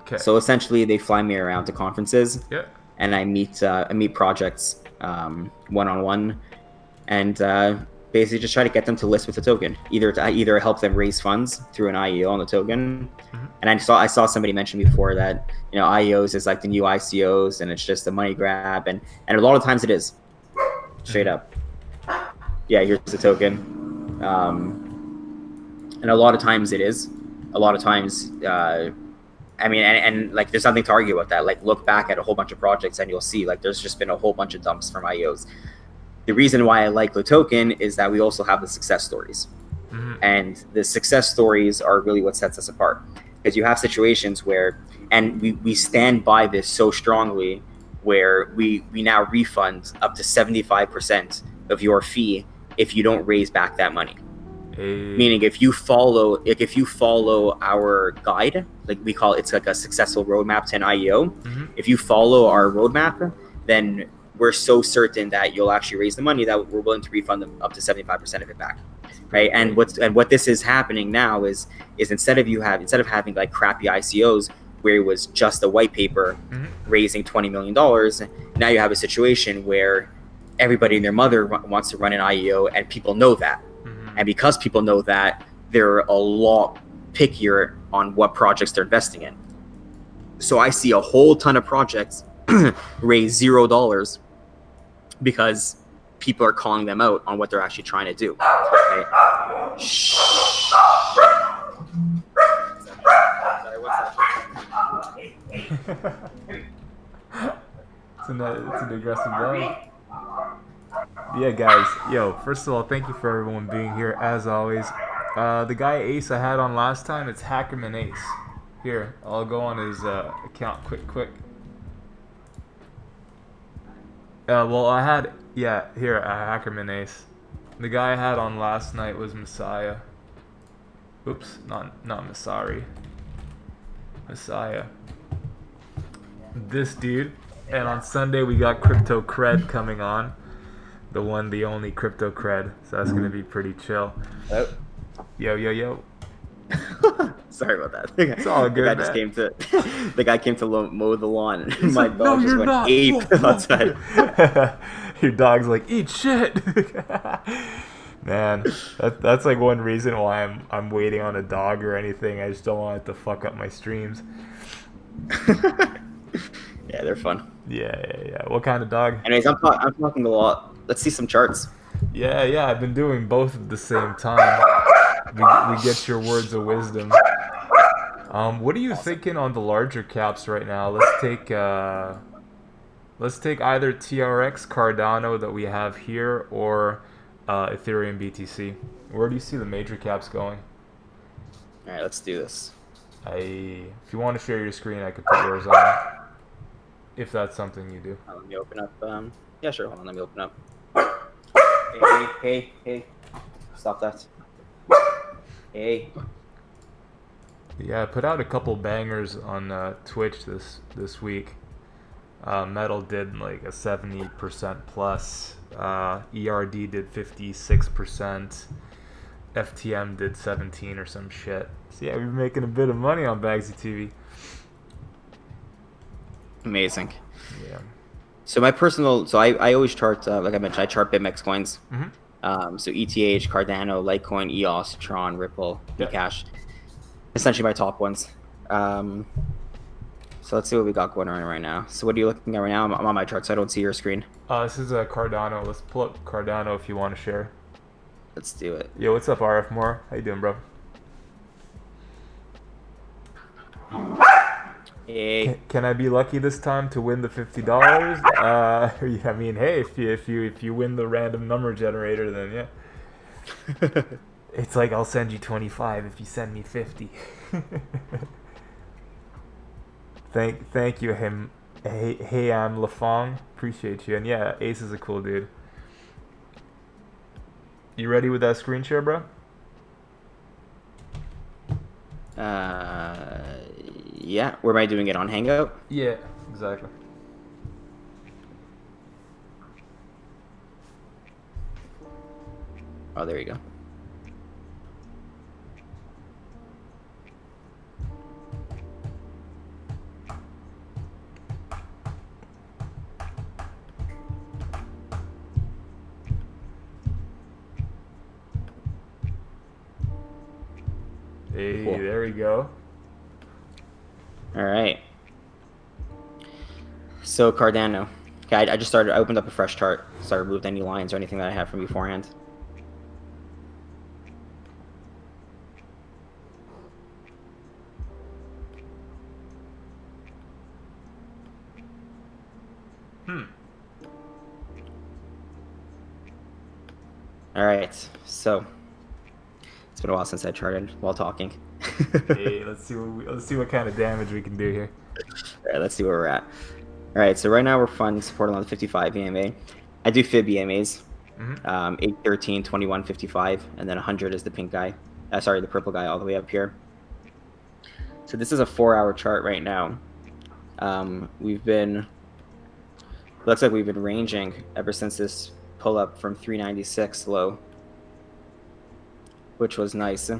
Okay. So essentially, they fly me around to conferences. Yeah. And I meet projects one-on-one, and basically just try to get them to list with the token. Either help them raise funds through an IEO on the token. Mm-hmm. And I saw somebody mention before that, you know, IEOs is like the new ICOs and it's just a money grab, and a lot of times it is. Straight up. Yeah, here's the token. And a lot of times it is. A lot of times, I mean, and like, there's nothing to argue about that. Like, look back at a whole bunch of projects and you'll see, like, there's just been a whole bunch of dumps from IEOs. The reason why I like the token is that we also have the success stories. Mm-hmm. And the success stories are really what sets us apart. Because you have situations where, and we stand by this so strongly, where we now refund up to 75% of your fee if you don't raise back that money. Meaning if you follow our guide, like we call it, it's like a successful roadmap to an IEO. Mm-hmm. If you follow our roadmap, then we're so certain that you'll actually raise the money that we're willing to refund them up to 75% of it back. Right. And what this is happening now is instead of having like crappy ICOs where it was just a white paper mm-hmm. raising $20 million, now you have a situation where everybody and their mother wants to run an IEO, and people know that. And because people know that, they're a lot pickier on what projects they're investing in. So I see a whole ton of projects raise $0 because people are calling them out on what they're actually trying to do. Okay? Shh. Sorry, what's that? It's an aggressive dog. Yeah, guys. Yo, first of all, thank you for everyone being here, as always. The guy Ace I had on last time, it's Hackerman Ace. Here, I'll go on his account quick. Well, I had, here, Hackerman Ace. The guy I had on last night was Messiah. Oops, not Masari. Messiah. This dude. And on Sunday, we got Crypto Cred coming on. The one, the only Crypto Cred. So that's gonna be pretty chill. Oh. Yo. Sorry about that. It's all good. The guy came to mow the lawn, and my dog just went ape outside. Your dog's like, eat shit. Man, that's like one reason why I'm waiting on a dog or anything. I just don't want it to fuck up my streams. Yeah, they're fun. Yeah. What kind of dog? Anyways, I'm talking a lot. Let's see some charts. Yeah. I've been doing both at the same time. We get your words of wisdom. What are you thinking on the larger caps right now? Let's take either TRX Cardano that we have here or Ethereum BTC. Where do you see the major caps going? All right, let's do this. If you want to share your screen, I could put yours on. If that's something you do. Let me open up. Yeah, sure. Hold on. Let me open up. Hey. Stop that. Hey. Yeah, I put out a couple bangers on Twitch this week. Metal did like a 70% plus. ERD did 56%. FTM did 17 or some shit. So yeah, we're making a bit of money on Bagsy TV. Amazing. Yeah. So I always chart, like I mentioned, I chart BitMEX coins. Mm-hmm. So ETH, Cardano, Litecoin, EOS, Tron, Ripple, Bcash. Essentially my top ones. So let's see what we got going on right now. So what are you looking at right now? I'm on my chart, so I don't see your screen. This is Cardano. Let's pull up Cardano if you want to share. Let's do it. Yo, what's up, RF Moore? How you doing, bro? Hey. Can I be lucky this time to win the $50? I mean, hey, if you win the random number generator, then yeah. It's like I'll send you 25 if you send me 50. Thank you him. Hey, I'm Lafong. Appreciate you. And yeah, Ace is a cool dude. You ready with that screen share, bro? Yeah. Where am I doing it, on Hangout? Yeah, exactly. Oh, there you go. Hey, Cool. there we go. All right. So Cardano. Okay, I just started. I opened up a fresh chart, so I removed any lines or anything that I had from beforehand. All right. So it's been a while since I charted while talking. Hey, let's see what kind of damage we can do here. All right, let's see where we're at. All right, so right now we're finding support on the 55 EMA. I do fib EMAs. 8, 13, 21, 55, and then 100 is the pink guy. Sorry, the purple guy all the way up here. So this is a 4-hour chart right now. Looks like we've been ranging ever since this pull up from 396 low, which was nice.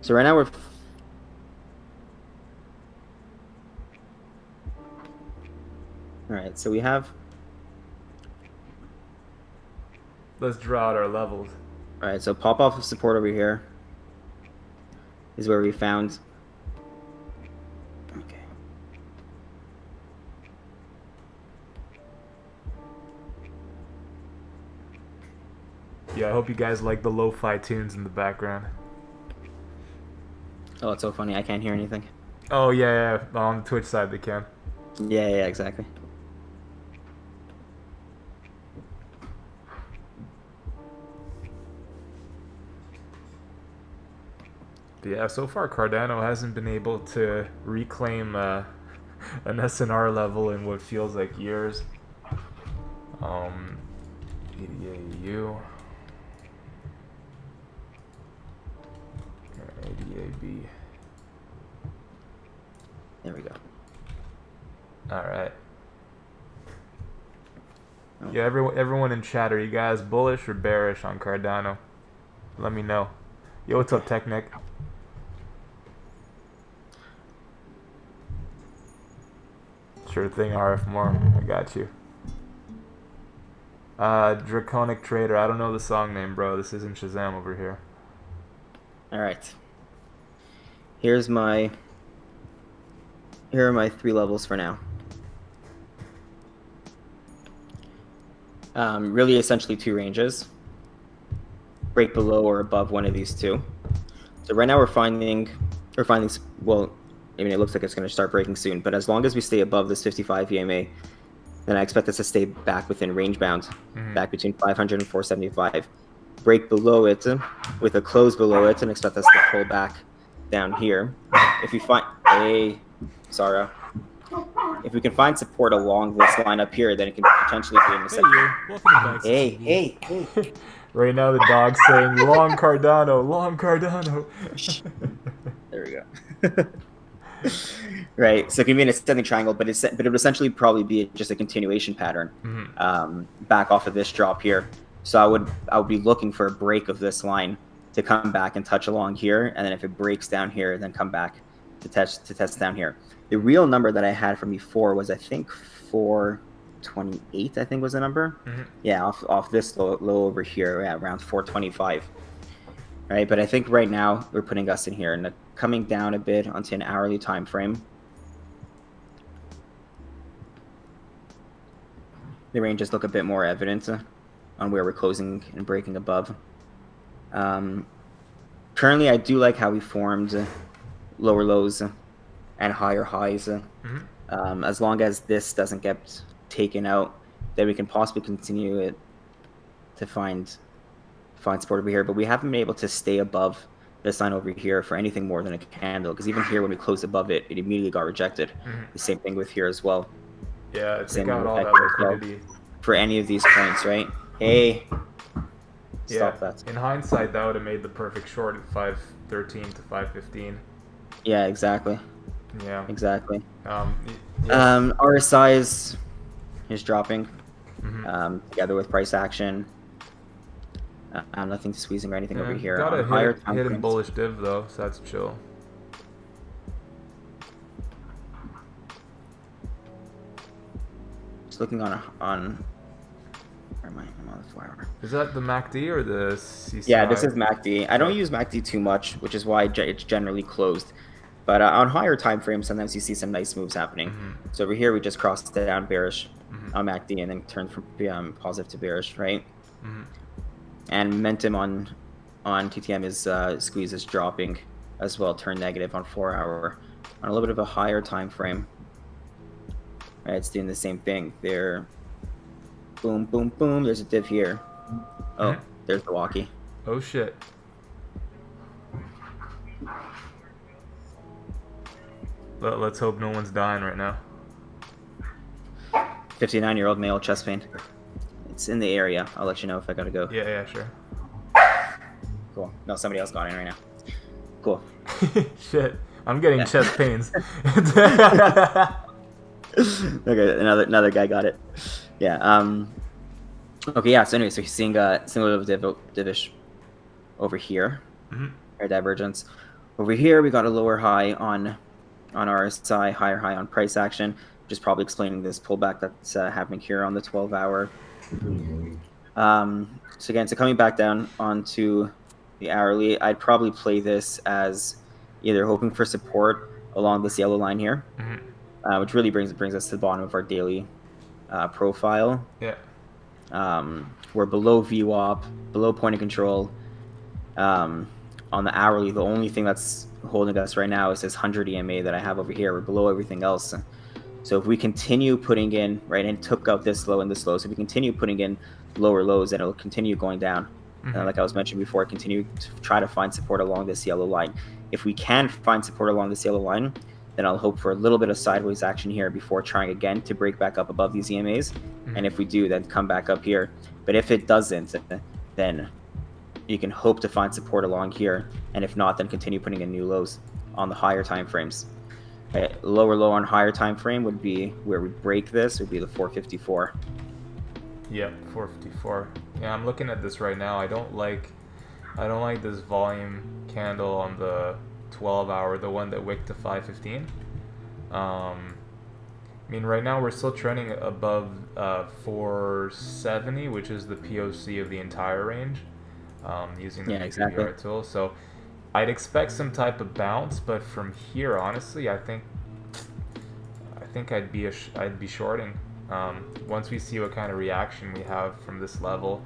So right now we're all right. So we have. Let's draw out our levels. All right. So pop off of support over here is where we found. Okay. Yeah, I hope you guys like the lo-fi tunes in the background. Oh, it's so funny. I can't hear anything. Oh yeah, on the Twitch side they can. Yeah, exactly. But yeah, so far Cardano hasn't been able to reclaim an SNR level in what feels like years. ADAU. ADAB. There we go. All right. Oh. Yeah, everyone in chat, are you guys bullish or bearish on Cardano? Let me know. Yo, what's up, Technic? Sure thing, RF More. I got you. Draconic Trader. I don't know the song name, bro. This isn't Shazam over here. All right. Here are my 3 levels for now. Really, essentially 2 ranges. Break below or above one of these 2. So right now we're finding. Well, I mean, it looks like it's going to start breaking soon. But as long as we stay above this 55 EMA, then I expect us to stay back within range bound, back between 500 and 475. Break below it with a close below it, and expect us to pull back down here. If we find if we can find support along this line up here, then it can potentially be in the second. Welcome back. Hey. Right now the dog's saying, long Cardano, long Cardano. There we go. Right, so it can be an ascending triangle, but it would essentially probably be just a continuation pattern back off of this drop here. So I would be looking for a break of this line to come back and touch along here, and then if it breaks down here, then come back to test down here. The real number that I had from before was, I think, 428. I think was the number. Yeah, off this low over here, around 425. Right, but I think right now we're putting us in here and coming down a bit onto an hourly time frame. The ranges look a bit more evident on where we're closing and breaking above. Currently, I do like how we formed lower lows and higher highs. As long as this doesn't get taken out, then we can possibly continue it to find find support over here, but we haven't been able to stay above this line over here for anything more than a candle, because even here when we closed above it, it immediately got rejected. The same thing with here as well. Yeah, it Same took out with all that that here as well. liquidity. For any of these points, right? Hey, stop that. In hindsight, that would have made the perfect short at 513 to 515. Yeah, exactly. Yeah. Exactly. Yeah. RSI is dropping together with price action. Nothing squeezing or anything over here. Got a higher hidden frames. bullish div though, so that's chill. Just looking on where am I? I'm on the 4 hour. Is that the MACD or the CCI? Yeah, this is MACD. I don't use MACD too much, which is why it's generally closed. But on higher time frames, sometimes you see some nice moves happening. So over here, we just crossed down bearish on MACD and then turned from positive to bearish, right? And momentum on TTM is squeeze is dropping as well, turned negative on 4 hour. On a little bit of a higher time frame, right? It's doing the same thing. There, boom, boom, boom. There's a div here. Oh, there's the walkie. Oh shit. Let's hope no one's dying right now. 59-year-old male, chest pain. It's in the area. I'll let you know if I gotta go. Yeah, sure. Cool. No, somebody else got in right now. Cool. Shit, I'm getting chest pains. Okay, another guy got it. Yeah. Okay. Yeah. So anyway, so you're seeing similar divish over here, or divergence. Over here, we got a lower high on RSI, higher high on price action, which is probably explaining this pullback that's happening here on the 12-hour. So again, so coming back down onto the hourly, I'd probably play this as either hoping for support along this yellow line here, which really brings us to the bottom of our daily profile. Yeah. We're below VWAP, below point of control. On the hourly, the only thing that's holding us right now is this 100 EMA that I have over here. We're below everything else. So if we continue putting in, right, and took out this low and this low, so if we continue putting in lower lows, then it'll continue going down. Like I was mentioning before, continue to try to find support along this yellow line. If we can find support along this yellow line, then I'll hope for a little bit of sideways action here before trying again to break back up above these EMAs. And if we do, then come back up here. But if it doesn't, then you can hope to find support along here. And if not, then continue putting in new lows on the higher time frames. Lower low on higher time frame would be where we break this, would be the 454. Yep, 454. Yeah, I'm looking at this right now. I don't like this volume candle on the 12-hour, the one that wicked to 515. I mean, right now we're still trending above 470, which is the POC of the entire range, using the PVR tool. So I'd expect some type of bounce, but from here, honestly, I think I'd be shorting. Once we see what kind of reaction we have from this level,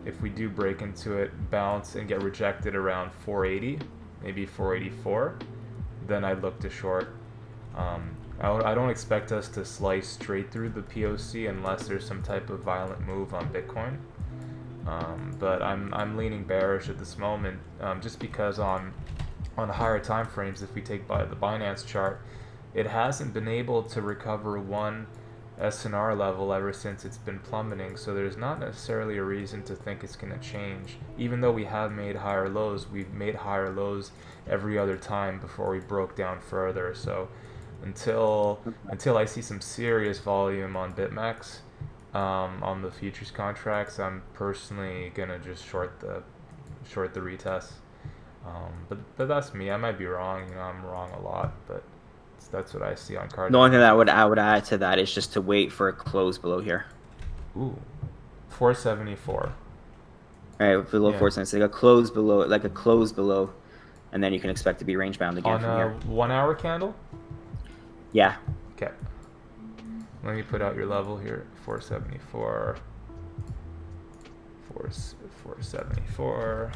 if we do break into it, bounce and get rejected around 480, maybe 484, then I'd look to short. I don't expect us to slice straight through the POC unless there's some type of violent move on Bitcoin. But I'm leaning bearish at this moment, just because on higher time frames, if we take by the Binance chart, it hasn't been able to recover one SNR level ever since it's been plummeting. So there's not necessarily a reason to think it's going to change. Even though we have made higher lows, we've made higher lows every other time before we broke down further. So until I see some serious volume on BitMEX, on the futures contracts, I'm personally gonna just short the retest. But that's me. I might be wrong. I'm wrong a lot, but that's what I see on Cardano. The only thing that I would add to that is just to wait for a close below here. Ooh, 474. All right, below 470, like a close below, and then you can expect to be range bound again from here. On a 1 hour candle? Yeah. Okay. Let me put out your level here. 474. 474.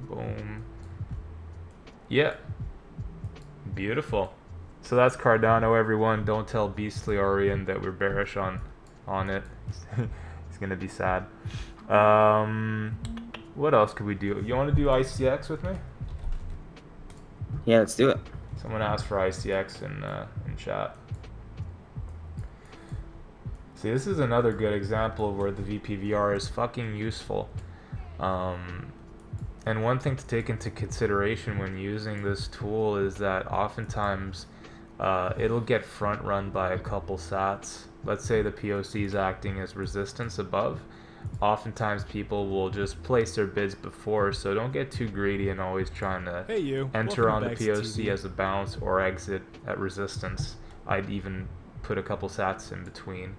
Boom. Yeah. Beautiful. So that's Cardano, everyone. Don't tell Beastly Orion that we're bearish on it. He's gonna be sad. What else could we do? You want to do ICX with me? Yeah, let's do it. Someone asked for ICX in chat. See, this is another good example of where the VPVR is fucking useful. And one thing to take into consideration when using this tool is that oftentimes it'll get front run by a couple sats. Let's say the POC is acting as resistance above. Oftentimes people will just place their bids before, so don't get too greedy and always trying to enter on the POC as a bounce or exit at resistance. I'd even put a couple sats in between.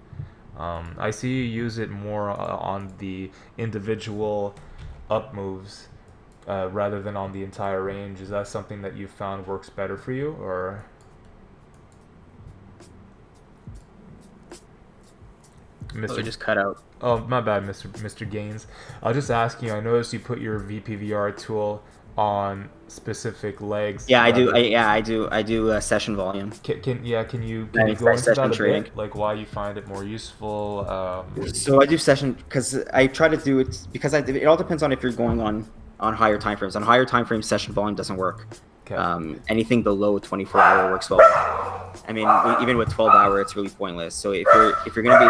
I see you use it more on the individual up moves rather than on the entire range. Is that something that you found works better for you, or? Mr. just cut out. Oh, my bad, Mr. Gaines. I was just asking you. I noticed you put your VPVR tool on specific legs. Yeah, I do. I do session volume. Can you go into that a bit? Like why you find it more useful? So I do session because I try to do it because it all depends on if you're going on higher time frames. On higher time frames, session volume doesn't work. Okay. Anything below 24-hour works well. I mean, even with 12-hour, it's really pointless. So if you're gonna be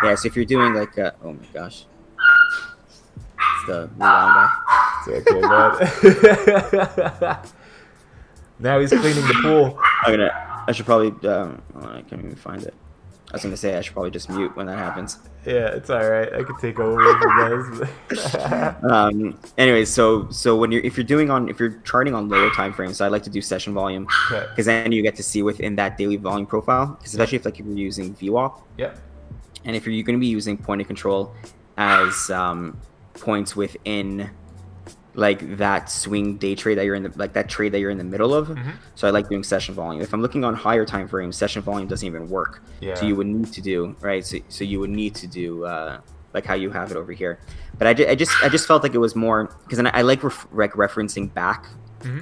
yeah, so if you're doing like oh my gosh, it's the Mulan guy. It's okay, man. Now he's cleaning the pool. I should probably I can't even find it. I was gonna say I should probably just mute when that happens. Yeah, it's all right. I could take over if it does. Anyways, so if you're charting on lower time frames, so I like to do session volume because then you get to see within that daily volume profile, especially if you're using VWAP. Yeah. And if you're going to be using point of control as points within like that swing day trade that you're in that trade that you're in the middle of. Mm-hmm. So I like doing session volume. If I'm looking on higher time frames, session volume doesn't even work. Yeah. So you would need to do right. So you would need to do like how you have it over here. But I just felt like it was more because I like referencing back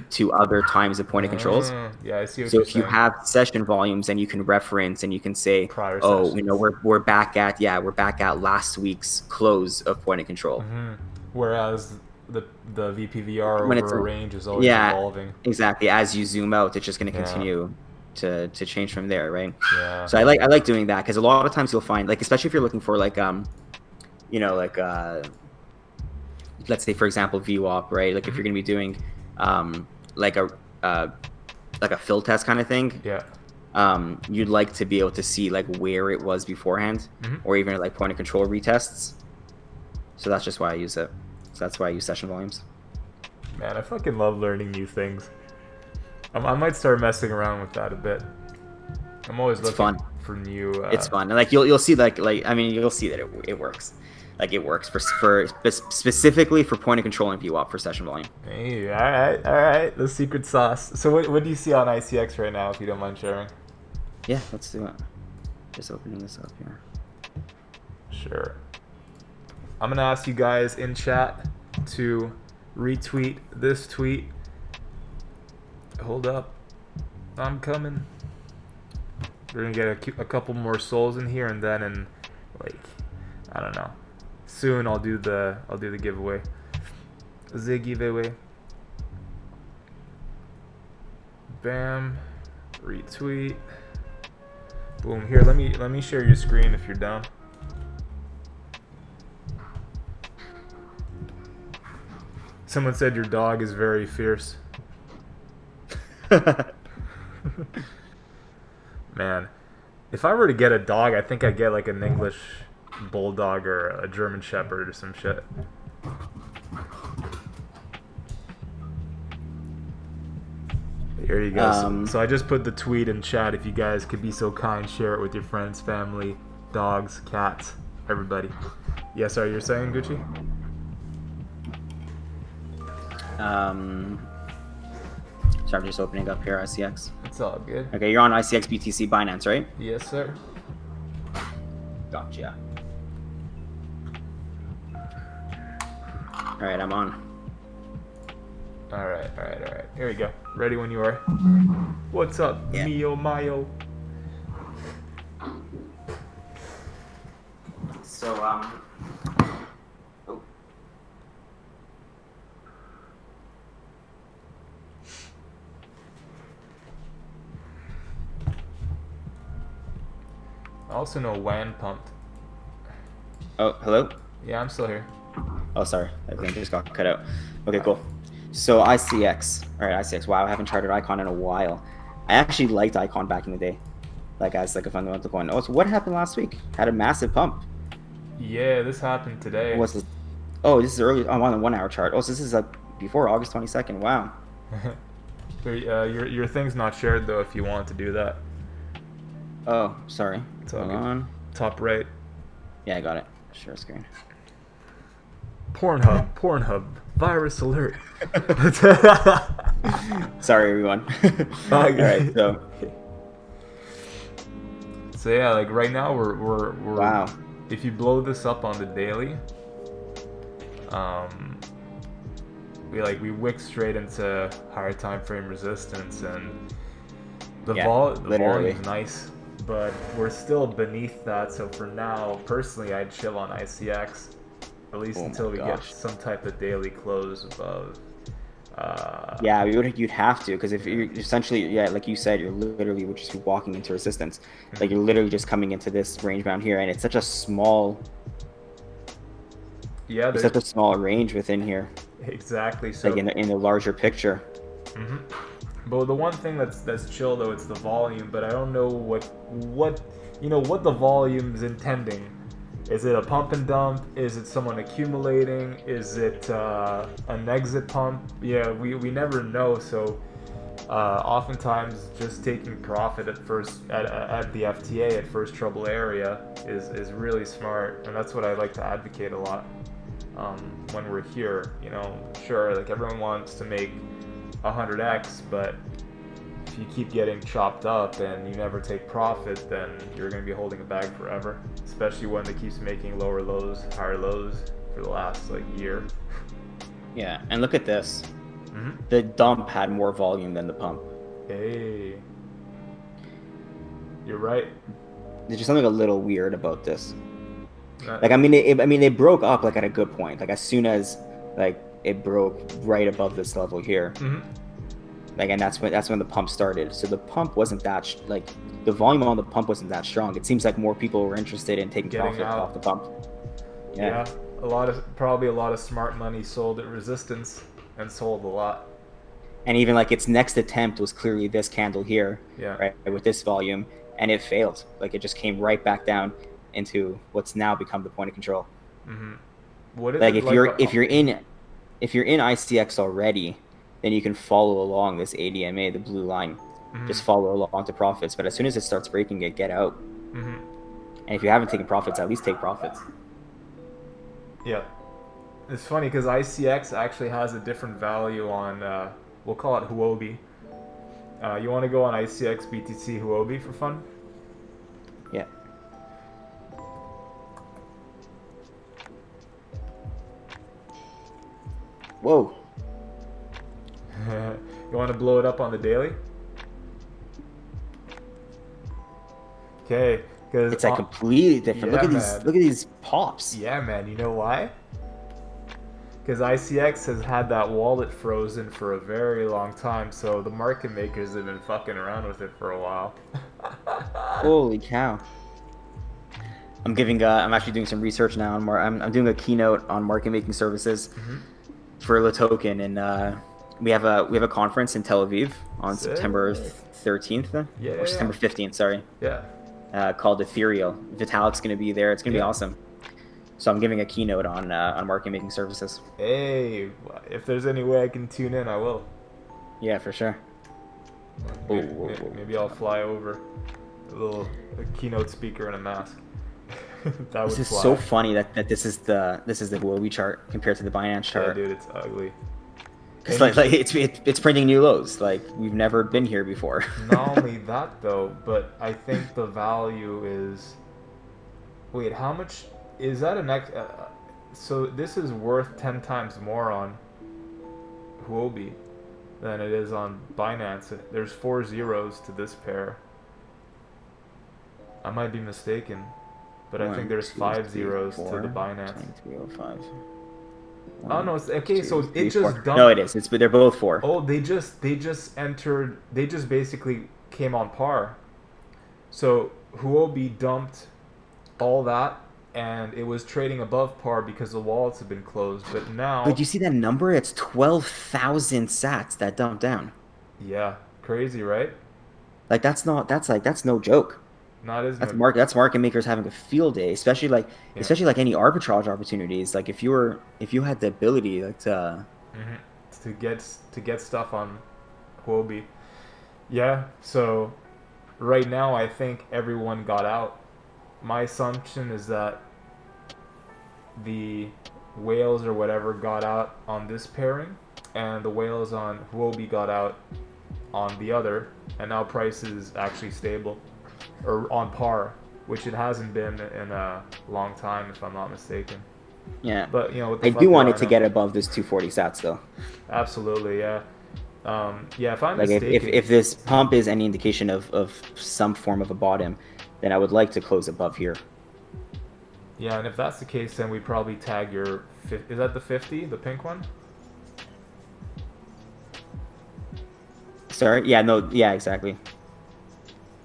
to other times of point of controls. Yeah, I see. So if you have session volumes and you can reference and you can say, we're back at last week's close of point of control. Mm-hmm. Whereas the VPVR over a range is always evolving. Exactly. As you zoom out, it's just going to continue to change from there, right? Yeah. So I like doing that because a lot of times you'll find, like, especially if you're looking for like let's say for example VWAP, right? Like if you're going to be doing like a fill test kind of thing. Yeah. You'd like to be able to see like where it was beforehand, or even like point of control retests. So that's just why I use it. So that's why I use session volumes. Man, I fucking love learning new things. I might start messing around with that a bit. I'm always looking for new. It's fun, and like you'll see you'll see that it works. Like it works for specifically for point of control and VWAP for session volume. Hey, all right, the secret sauce. So what do you see on ICX right now, if you don't mind sharing? Yeah, let's do it. Just opening this up here. Sure. I'm gonna ask you guys in chat to retweet this tweet. Hold up, I'm coming. We're gonna get a couple more souls in here, and then in like I don't know. Soon I'll do the giveaway. The giveaway. Bam. Retweet. Boom. Here, let me share your screen if you're down. Someone said your dog is very fierce. Man, if I were to get a dog, I think I'd get like an English bulldog or a German shepherd or some shit. Here you go. So I just put the tweet in chat. If you guys could be so kind, share it with your friends, family, dogs, cats, everybody. Yes, are you saying, Gucci? So I'm just opening up here ICX. It's all good. Okay, you're on ICX BTC Binance, right? Yes, sir. Gotcha. All right, I'm on. All right. Here we go. Ready when you are. What's up, Mio Mayo? So oh, I also know WAN pumped. oh, hello. Yeah, I'm still here. Oh, sorry, everything just got cut out. Okay, cool. So ICX, all right, ICX. Wow, I haven't charted Icon in a while. I actually liked Icon back in the day, like as like a fundamental coin. Oh, so what happened last week? Had a massive pump. Yeah, this happened today. What's this? Oh, this is early. I'm on the 1 hour chart. Oh, so this is like before August 22nd. Wow. Your thing's not shared though. If you want to do that, Oh, sorry. it's all Hold good. on. Top right. Yeah, I got it. Share screen. Pornhub, virus alert. Sorry, everyone. All right, so So yeah, like right now we're wow. if you blow this up on the daily, we wick straight into higher time frame resistance, and the Literally. volume's nice, but we're still beneath that. So for now, personally, I'd chill on ICX at least Oh my until we get gosh. some type of daily close above. Yeah, you'd have to, because if you're essentially, yeah, like you said, you're literally would just be walking into resistance. Like you're literally just coming into this range bound here, and it's such a small, Yeah, it's such a small range within here. exactly. So Like in the larger picture. Mm-hmm. But the one thing that's chill though, it's the volume. But I don't know what the volume's intending. Is it a pump and dump? Is it someone accumulating? Is it an exit pump? Yeah, we never know. So oftentimes just taking profit at first at the FTA at first trouble area is really smart, and that's what I like to advocate a lot when we're here. Sure, like everyone wants to make 100x, but if you keep getting chopped up and you never take profit, then you're going to be holding a bag forever, especially when it keeps making lower lows, higher lows for the last year. Yeah, and look at this. Mm-hmm. The dump had more volume than the pump. Hey, you're right. There's just something a little weird about this. Like, I mean, it broke up like at a good point. Like as soon as it broke right above this level here. Mm-hmm. Like, and that's when the pump started. So the pump wasn't that the volume on the pump wasn't that strong. It seems like more people were interested in taking Getting profit out. off the pump. Yeah, probably a lot of smart money sold at resistance and sold a lot. And even like its next attempt was clearly this candle here, Yeah. right, with this volume, and it failed. Like it just came right back down into what's now become the point of control. Mm-hmm. What is Like it if you're in ICX already, then you can follow along this ADMA, the blue line. Mm-hmm. Just follow along to profits. But as soon as it starts breaking it, get out. Mm-hmm. And if you haven't taken profits, at least take profits. Yeah. It's funny because ICX actually has a different value on, we'll call it Huobi. You want to go on ICX BTC Huobi for fun? Yeah. Whoa. You want to blow it up on the daily? Okay, because It's like completely different. Yeah, Look at these pops. Yeah, man. You know why? Because ICX has had that wallet frozen for a very long time, so the market makers have been fucking around with it for a while. Holy cow. I'm actually doing some research now on I'm doing a keynote on market making services for the token, and we have a conference in Tel Aviv on Sick. September 13th, Yeah, or September 15th, sorry. Yeah. Called Ethereal. Vitalik's going to be there. It's going to be awesome. So I'm giving a keynote on market making services. Hey, if there's any way I can tune in, I will. Yeah, for sure. Maybe I'll fly over. A keynote speaker in a mask. That This would is fly. so funny that this is the Huobi chart compared to the Binance Yeah, chart. dude, it's ugly. It's like it's printing new lows. Like we've never been here before. Not only that though, but I think the value is. Wait, how much is that? So this is worth 10 times more on Huobi than it is on Binance. There's 4 zeros to this pair. I might be mistaken. but I think there's 2, five 3, zeros to 4, the Binance. 2305. Oh 1, no, okay, 2, so it 3, just 4. dumped. No, it is. It's but they're both 4. Oh, they just basically came on par. So Huobi dumped all that, and it was trading above par because the wallets have been closed. But But now, you see that number? It's 12,000 sats that dumped down. yeah, crazy, right? Like that's no joke. Not as no, That's market makers having a field day, yeah. especially like any arbitrage opportunities. Like if you had the ability like to hmm to get stuff on Huobi. Yeah, so right now I think everyone got out. My assumption is that the whales or whatever got out on this pairing, and the whales on Huobi got out on the other, and now price is actually stable or on par, which it hasn't been in a long time, if I'm not mistaken. yeah. But you know, what the I fuck do do want I it to know? get above this 240 sats though. Absolutely, yeah. Yeah, if I'm Like mistaken, if this pump is any indication of some form of a bottom, then I would like to close above here. yeah, and if that's the case, then we probably tag your. Is that the 50, the pink one? Sorry, yeah, no, yeah, exactly.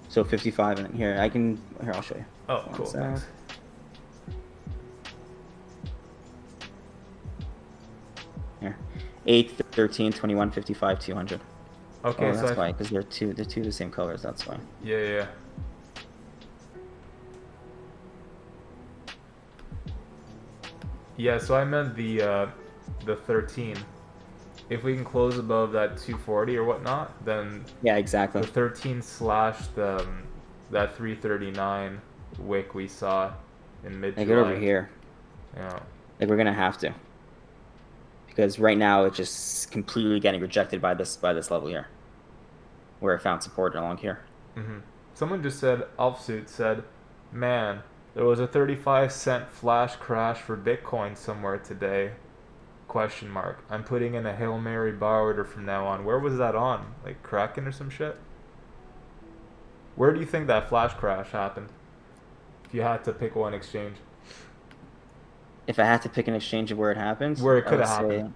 So 55, and here I'll show you. Oh, One cool. sec. Thanks. Here, 8, 13, 21, 55, 200. Okay, Oh, so that's why, because they're two the same colors. That's why. yeah, yeah. Yeah, so I meant the 13. If we can close above that 240 or whatnot, then Yeah, exactly. the 13 slash that 339 wick we saw in mid-July. Like, get over here. Yeah. Like, we're gonna have to, because right now it's just completely getting rejected by this level here, where it found support along here. Mm-hmm. Someone just said, Alfsuit said, man, there was a 35-cent flash crash for Bitcoin somewhere today. Question mark. I'm putting in a Hail Mary bar order from now on. Where was that on? Like Kraken or some shit? Where do you think that flash crash happened? If you had to pick one exchange. If I had to pick an exchange of where it happened, Where it I could would have say- happened.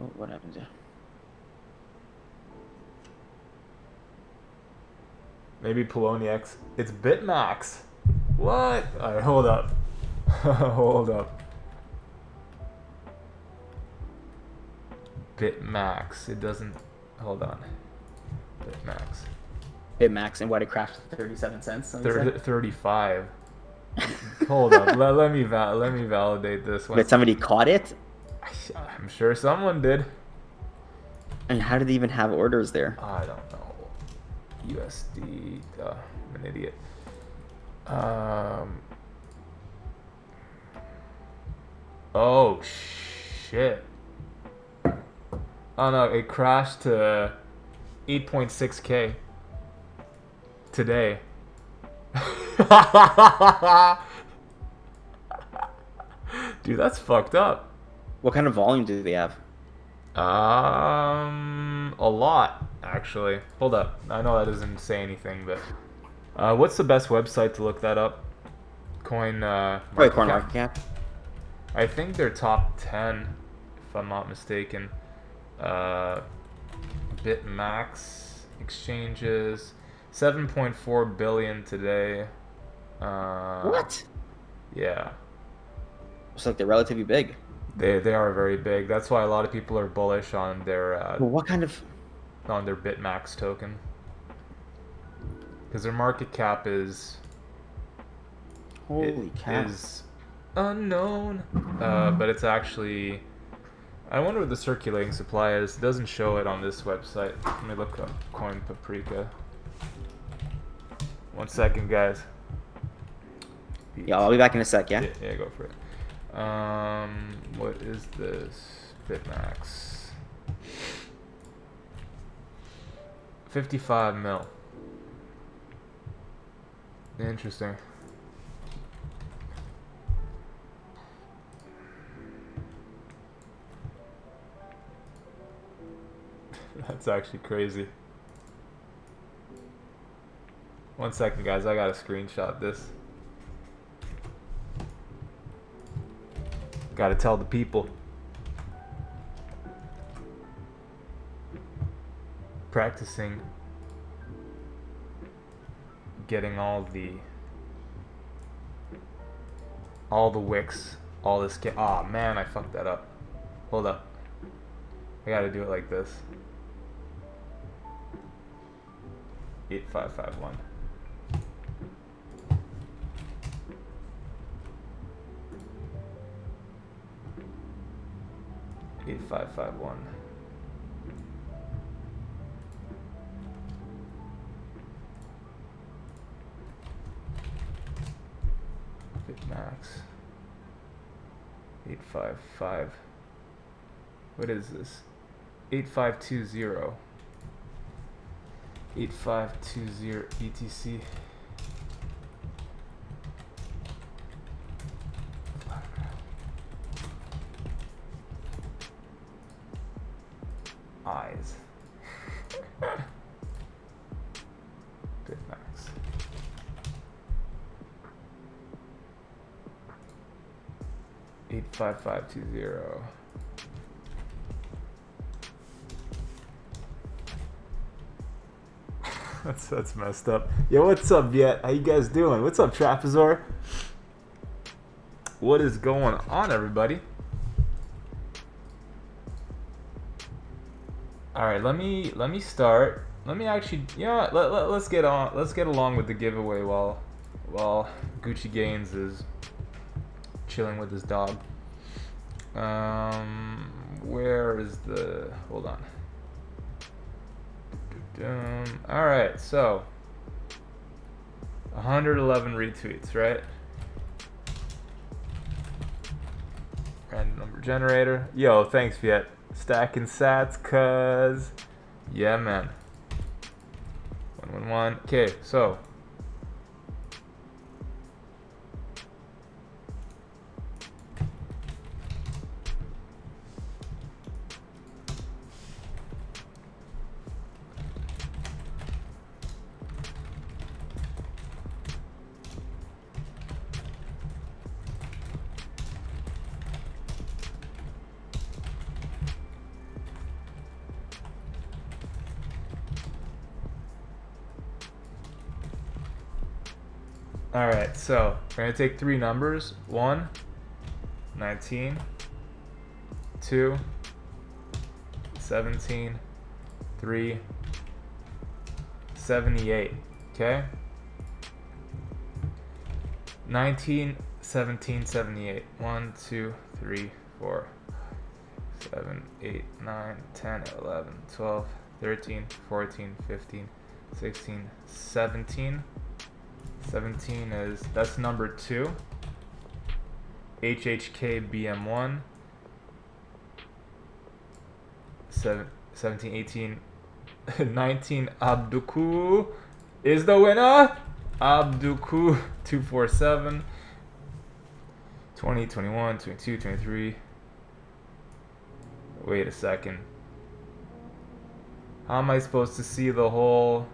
Oh, what happened there? Maybe Poloniex. It's Bitmax. What? Alright, hold up. Hold up. Bitmax. It doesn't. Hold on. Bitmax. Bitmax, and what it crashed to 37 cents. 35. Hold up. Let me validate this one. But somebody caught it, I'm sure someone did. and how did they even have orders there? I don't know. USD. I'm an idiot. Oh shit. Oh no, it crashed to 8.6K today. Dude, that's fucked up. What kind of volume do they have? A lot actually. Hold up. I know that doesn't say anything, but what's the best website to look that up? Coin Probably Coin Market Cap. I think they're top 10, if I'm not mistaken. Bitmax exchanges, 7.4 billion today. What? Yeah, Looks like they're relatively big. they are very big. That's why a lot of people are bullish on their Well, what kind of? Bitmax token, because their market cap is Holy cow! is unknown, but it's actually. I wonder what the circulating supply is. It doesn't show it on this website. Let me look up Coin Paprika. 1 second, guys. Yeah, I'll be back in a sec. Yeah. Yeah, go for it. What is this? Bitmax. 55 mil. Interesting. That's actually crazy. 1 second, guys. I gotta screenshot this. Gotta tell the people. Practicing getting all the wicks, all this oh man, I fucked that up. Hold up. I gotta do it like this. 8551. Eight five five one. Max. 855. What is this? 8520. 8520 BTC. Eyes. Bitmax. Eight five five 20. That's messed up. Yo, what's up, Viet? How you guys doing? What's up, Trapazor? What is going on, everybody? All right, let me start. Let me actually, you know what, let's get along with the giveaway while Gucci Gaines is chilling with his dog. Where is the, hold on. All right, so 111 retweets, right? Random number generator. Yo, thanks, Viet. Stacking sats, cuz. Yeah, man. 111. Okay, so. Alright, so we're going to take three numbers. 1, 19, 2, 17, 3, 78. Okay? 19, 17, 78. 1, 2, 3, 4, 7, 8, 9, 10, 11, 12, 13, 14, 15, 16, 17. 17 is, that's number 2. HHK BM1. 17, 18, 19. Abduku is the winner. Abduku 247. 20, 21, 22, 23. Wait a second. How am I supposed to see the whole?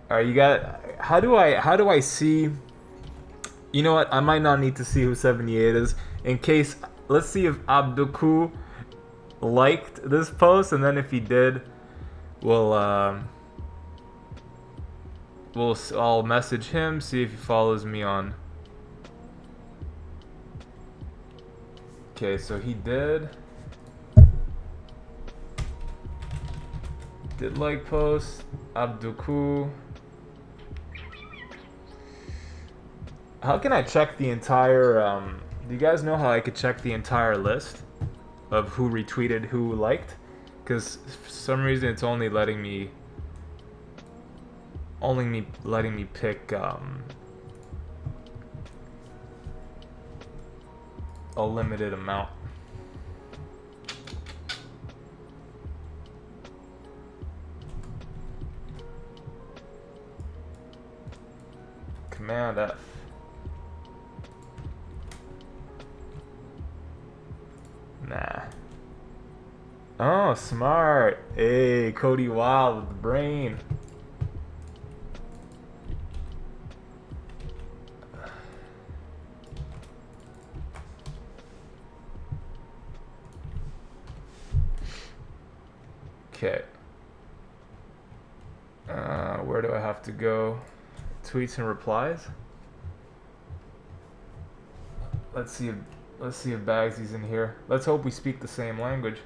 Alright, you got. How do I see? You know what? I might not need to see who 78 is in case. Let's see if Abduku liked this post, and then if he did, I'll message him, see if he follows me on. Okay, so he did like post. Abduku. How can I check the entire, do you guys know how I could check the entire list of who retweeted, who liked? Because for some reason it's only letting me pick a limited amount. Command F. Nah. Oh, smart. Hey, Cody Wild with the brain. Okay. Where do I have to go? Tweets and replies. Let's see if Bagsy's in here. Let's hope we speak the same language.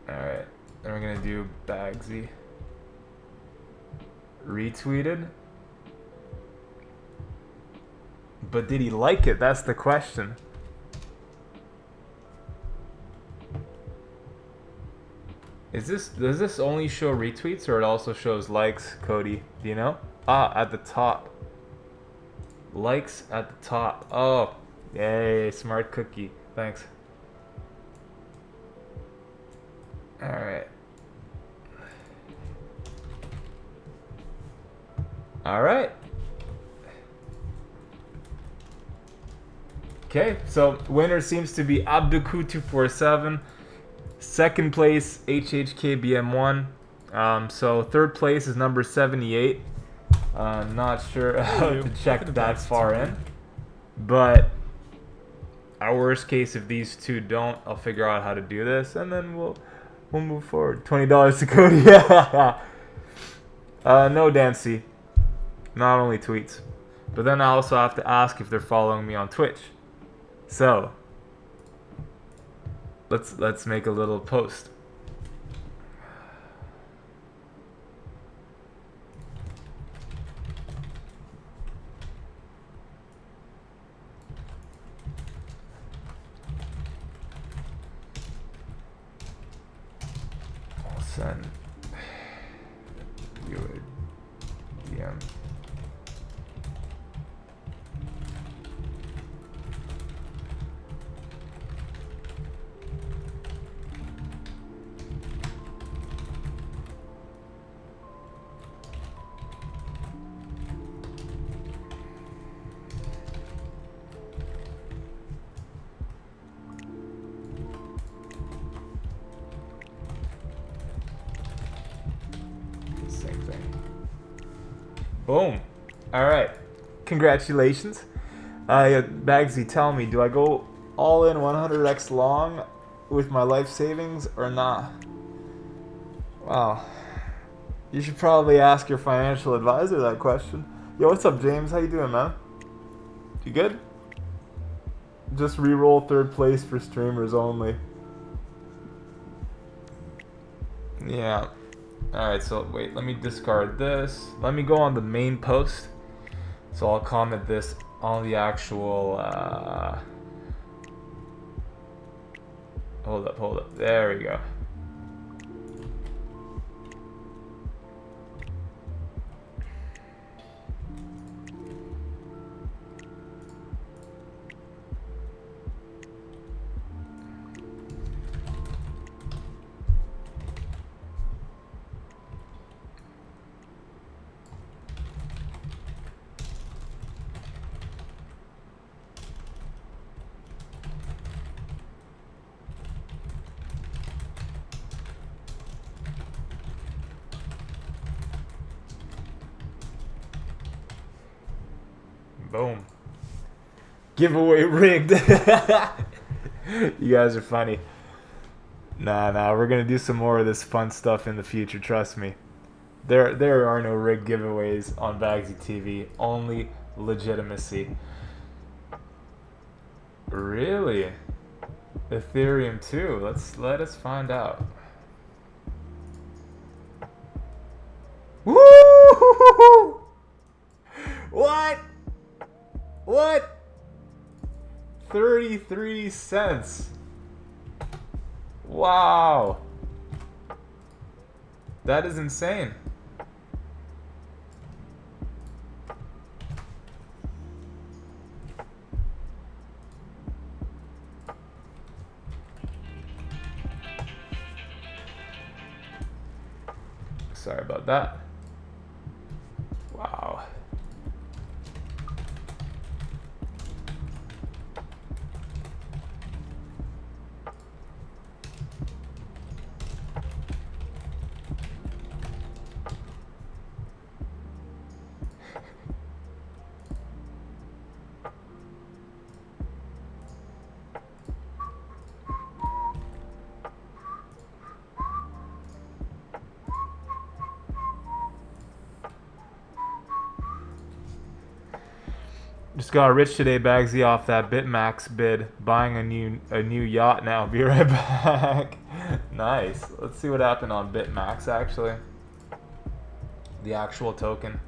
Alright. Then we're gonna do Bagsy. Retweeted. But did he like it? That's the question. Does this only show retweets or it also shows likes, Cody? Do you know? Ah, at the top. Likes at the top. Oh, yay, smart cookie. Thanks. Alright. Alright. Okay, so winner seems to be Abduku247. Second place, HHKBM1. So third place is number 78. Not sure how to check that far in. But our worst case, if these two don't, I'll figure out how to do this, and then we'll move forward. $20 to Cody. Yeah. No Dancy. Not only tweets. But then I also have to ask if they're following me on Twitch. So let's make a little post. I'll send you a DM. Same thing. Boom. All right. Congratulations. Bagsy, tell me, do I go all in 100x long with my life savings or not? Wow. You should probably ask your financial advisor that question. Yo, what's up, James? How you doing, man? You good? Just re-roll third place for streamers only. Yeah. Alright, so wait, let me discard this. Let me go on the main post. So I'll comment this on the actual, hold up. There we go. Boom. Giveaway rigged. You guys are funny. Nah, we're gonna do some more of this fun stuff in the future, trust me. There are no rigged giveaways on Bagsy TV, only legitimacy. Really? Ethereum too. Let us find out. Woo! What? 33 cents. Wow. That is insane. Sorry about that. Wow. Just got rich today, Bagsy, off that BitMax bid. Buying a new yacht now. Be right back. Nice. Let's see what happened on BitMax actually. The actual token.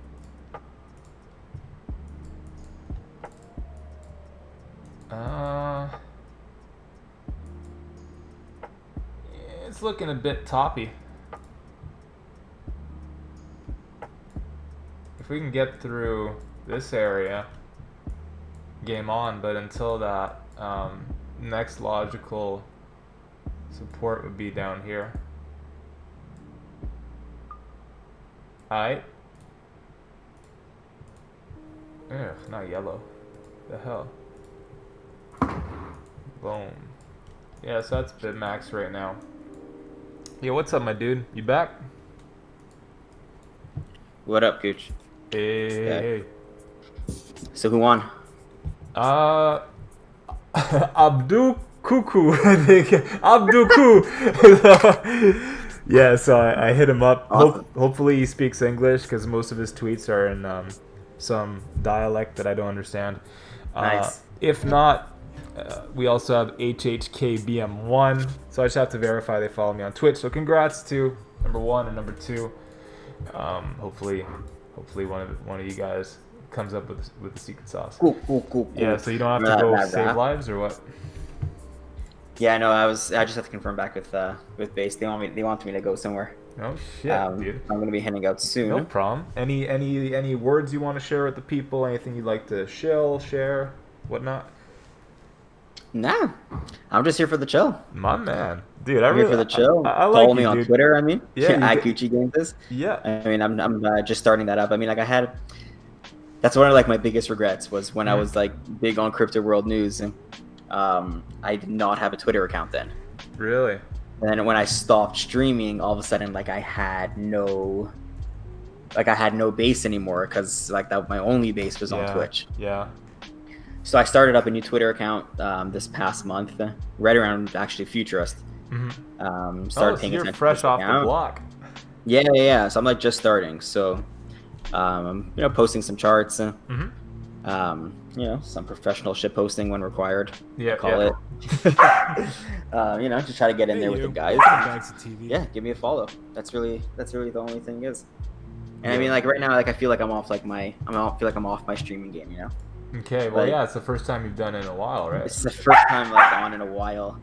It's looking a bit toppy. If we can get through this area, game on. But until that, next logical support would be down here. Alright. Ugh, not yellow. The hell. Boom. Yeah, so that's BitMax right now. Yo, what's up, my dude? You back? What up, Gooch? Hey. So who won? Abdul Kuku, I think. Abdul Ku. Yeah, so I hit him up. Awesome. Hopefully he speaks English because most of his tweets are in some dialect that I don't understand. Nice. If not, we also have HHKBM1. So I just have to verify they follow me on Twitch. So congrats to number 1 and number 2. Hopefully one of you guys comes up with the secret sauce. Cool. Yeah, so you don't have to go save lives or what? Yeah, no, I just have to confirm back with base. They want me to go somewhere. Oh shit, dude. I'm gonna be heading out soon. No problem. Any words you want to share with the people? Anything you'd like to share, whatnot? Nah, I'm just here for the chill. My man, dude. I'm here for the chill. I like Follow you, me on dude. Twitter. I mean, Yeah, at Gucci Games. Yeah. I mean, I'm just starting that up. I mean, like that's one of like my biggest regrets was when I was like big on Crypto World News, and I did not have a Twitter account then. Really? And then when I stopped streaming, all of a sudden, like I had no base anymore because like that my only base was on Twitch. Yeah. So I started up a new Twitter account this past month, right around actually Futurist. Started paying you're attention. fresh to off the block. Yeah. So I'm like just starting. So, posting some charts. Some professional shit posting when required. Yeah, call it. Just try to get in there with the guys. Yeah, give me a follow. That's really the only thing is. And I mean, like right now, like I feel like I'm off my streaming game. You know. Okay, well, it's the first time you've done it in a while, right? It's the first time like on in a while,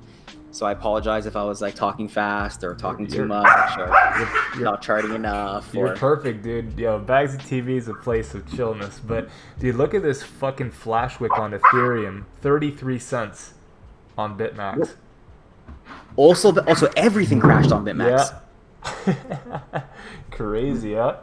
so I apologize if I was like talking fast or talking too much or not charting enough. You're perfect, dude. Yo, Bagsy TV is a place of chillness, but dude, look at this fucking flash wick on Ethereum, 33 cents on BitMax. Also, everything crashed on BitMax. Yeah. Crazy, huh?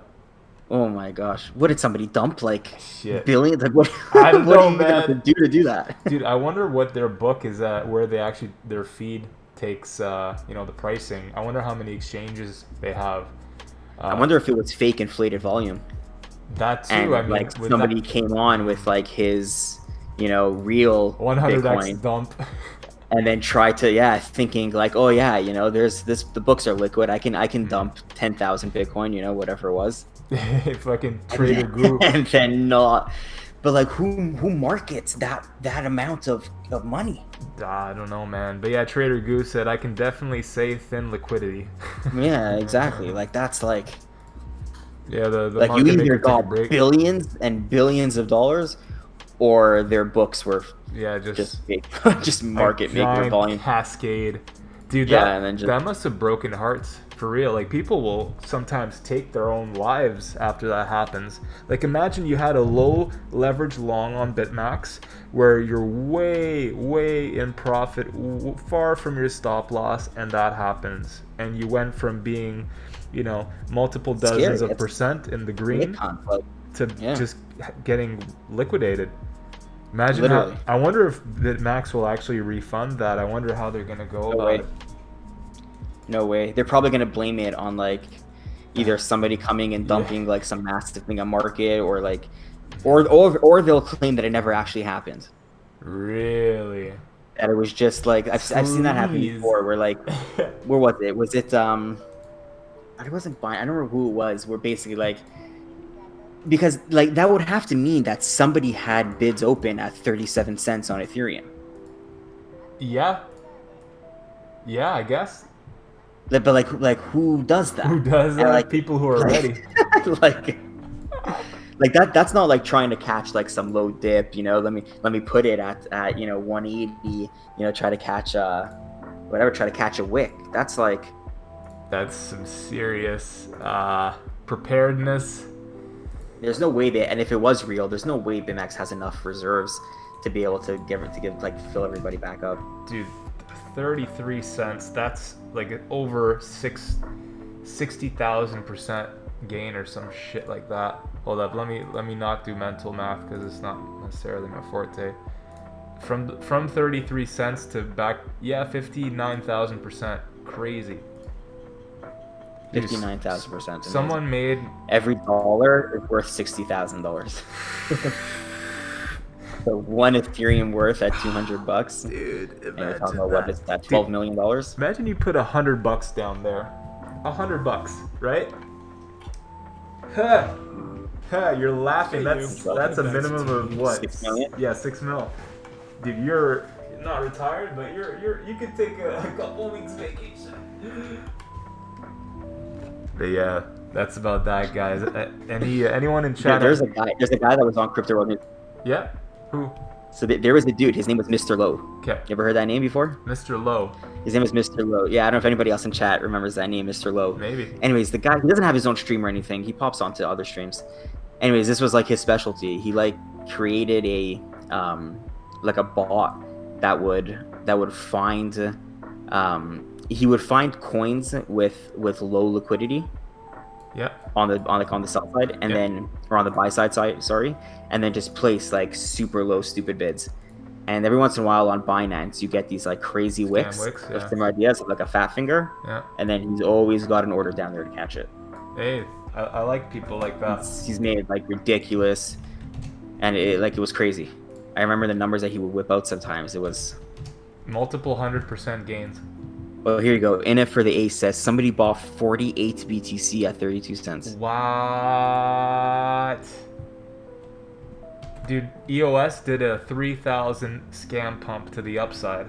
Oh my gosh! What did somebody dump like Shit. billions? Like what? I don't know, man. Have to do to that? Dude, I wonder what their book is at, where they actually their feed takes, the pricing. I wonder how many exchanges they have. I wonder if it was fake inflated volume. That too. And, I mean, like somebody came on with like his, real 100x Bitcoin. dump. And then try to thinking like, oh yeah, there's this, the books are liquid. I can dump 10,000 Bitcoin, whatever it was. Fucking trader group. And then not, but like who markets that amount of money? I don't know, man. But yeah, Trader Goose said I can definitely say thin liquidity. Yeah, exactly. Like that's like. Yeah, the like you either got billions and billions of dollars, or their books were just market maker volume cascade. Dude, that must have broken hearts for real. Like people will sometimes take their own lives after that happens. Like imagine you had a low leverage long on BitMax where you're way in profit, far from your stop loss, and that happens, and you went from being, multiple dozens of percent in the green to just getting liquidated. Imagine how. I wonder if BitMax will actually refund that. I wonder how they're gonna go about it. No way. They're probably gonna blame it on like either somebody coming and dumping like some massive thing on market, or like, or they'll claim that it never actually happened. Really? That it was just like I've seen that happen before. Where like, where was it? Was it it wasn't Binance. I don't remember who it was. Where basically like because like that would have to mean that somebody had bids open at 37 cents on Ethereum. Yeah. Yeah, I guess. But like who does that? Who does And that? like People who are ready. like like that's not like trying to catch like some low dip, you know. Let me put it at 180, try to catch try to catch a wick. That's like That's some serious preparedness. there's no way that, and if it was real, there's no way BitMEX has enough reserves to be able to fill everybody back up. Dude, 33 cents. That's like over 60,000% gain or some shit like that. Hold up, let me not do mental math because it's not necessarily my forte. From 33 cents to back, 59,000%. Crazy. 59,000%. Someone made every dollar is worth $60,000. So one Ethereum worth at $200. Dude, and we're talking about what is that, $12 million? Imagine you put $100 down there. $100, right? Huh. Huh, you're laughing. That's a minimum of what? 6 million? Yeah, 6 mil. Dude, you're not retired, but you could take a couple weeks vacation. But yeah, that's about that, guys. Anyone in chat? There's a guy that was on Crypto World News. Yeah. Who? So there was a dude. His name was Mr. Low. Okay. You ever heard that name before? Mr. Low. His name was Mr. Low. Yeah, I don't know if anybody else in chat remembers that name, Mr. Low. Maybe. Anyways, the guy, he doesn't have his own stream or anything. He pops onto other streams. Anyways, this was like his specialty. He like created a like a bot that would find he would find coins with low liquidity. Yeah. On the sell side, and then or on the buy side, sorry, and then just place like super low stupid bids. And every once in a while on Binance, you get these like crazy wicks of similar ideas, like a fat finger. Yeah. And then he's always got an order down there to catch it. Hey, I like people like that. He's made like ridiculous, and it was crazy. I remember the numbers that he would whip out sometimes. It was multiple 100% gains. Well, here you go. In it for the ace says somebody bought 48 BTC at 32 cents. What? Dude, EOS did a 3,000 scam pump to the upside.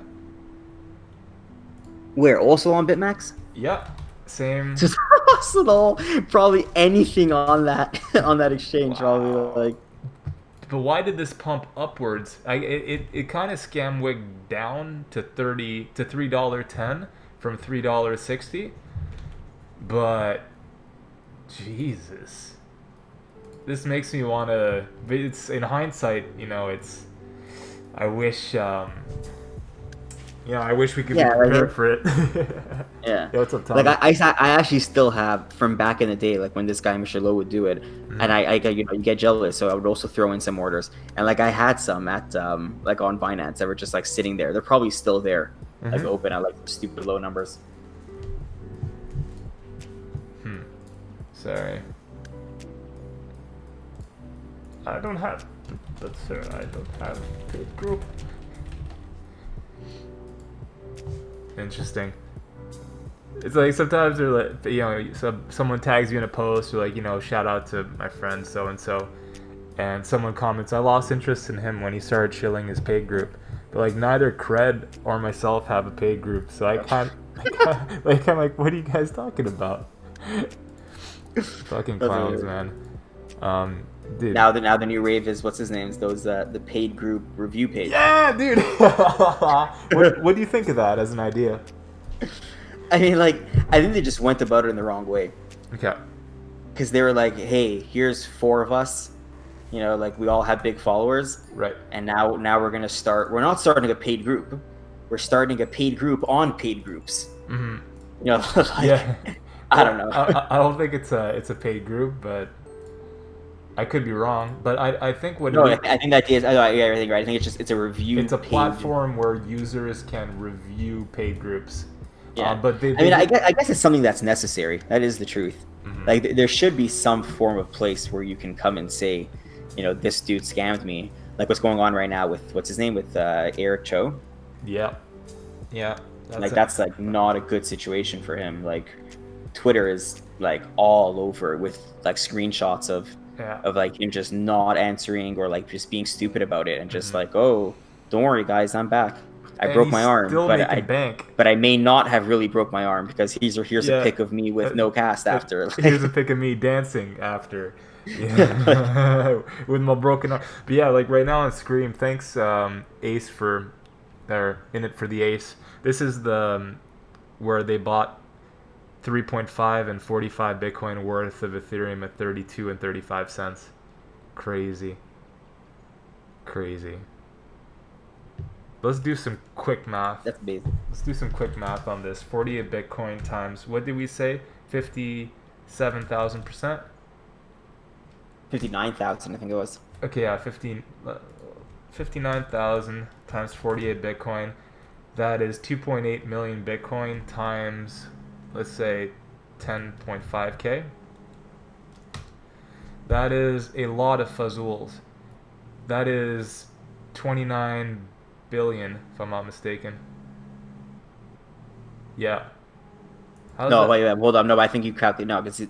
Where? Also on BitMEX? Yep. Same. Just possible. Probably anything on that exchange. Wow. Probably like. But why did this pump upwards? It kind of scam wigged down to $3.10 from $3.60. But Jesus, this makes me want to. It's in hindsight, it's. I wish. I wish we could be prepared for it. Yeah. What's up, Tom? Like I actually still have from back in the day, like when this guy Mr. Low would do it, and I you get jealous, so I would also throw in some orders, and like I had some at like on Binance that were just like sitting there. They're probably still there, like open at like stupid low numbers. Sorry. I don't have a paid group. Interesting. It's like sometimes they're like, someone tags you in a post, or like, shout out to my friend so and so, and someone comments, I lost interest in him when he started chilling his paid group. But like neither Cred or myself have a paid group, so I can't. I'm like, what are you guys talking about? Fucking clowns, man. Dude. Now the new rave is what's his name? Those the paid group review page. Yeah, dude. What do you think of that as an idea? I mean, like, I think they just went about it in the wrong way. Okay. Because they were like, hey, here's 4 of us. Like we all have big followers. Right. And now we're gonna start. We're not starting a paid group. We're starting a paid group on paid groups. Mm-hmm. Like, yeah. I don't know. I don't think it's a paid group, but I could be wrong. But I think what. No, I think that is. Everything right. I think it's a review. It's a platform where users can review paid groups. Yeah. But I guess it's something that's necessary. That is the truth. Mm-hmm. Like there should be some form of place where you can come and say, this dude scammed me. Like what's going on right now with what's his name with Eric Cho. Yeah. Yeah. That's like not a good situation for him. Like Twitter is like all over with like screenshots of Yeah. of like him just not answering or like just being stupid about it and just like, oh, don't worry guys, I'm back. I And broke he's my arm, still making bank. but I may not have really broke my arm because here's a Yeah. pic of me with no cast after. Here's a pic of me dancing after. Yeah. With my broken arm. But yeah, like right now on Scream, thanks Ace for they're in it for the Ace. This is the where they bought 3.5 and 45 Bitcoin worth of Ethereum at 32 and 35 cents. Crazy. Crazy. Let's do some quick math. That's basic. Let's do some quick math on this. 48 Bitcoin times, what did we say? 57,000%? 59,000, I think it was. Okay, yeah, 59,000 times 48 Bitcoin. That is 2.8 million Bitcoin times, let's say, 10.5K. That is a lot of fazools. That is 29 billion, if I'm not mistaken. Yeah. No, wait, hold on. No, I think you calculate. No, because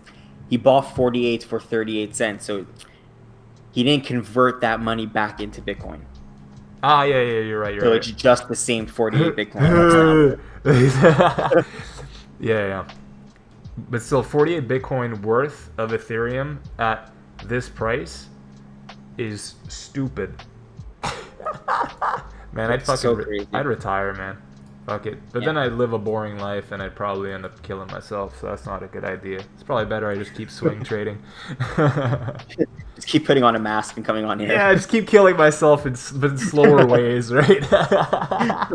he bought 48 for 38 cents, so he didn't convert that money back into Bitcoin. Ah, yeah, you're right. So it's just the same 48 Bitcoin. Yeah. But still, 48 Bitcoin worth of Ethereum at this price is stupid. Man, I'd retire, man. Fuck it. But then I'd live a boring life and I'd probably end up killing myself, so that's not a good idea. It's probably better I just keep swing trading. Just keep putting on a mask and coming on here. Yeah, just keep killing myself in slower ways, right? Fuck,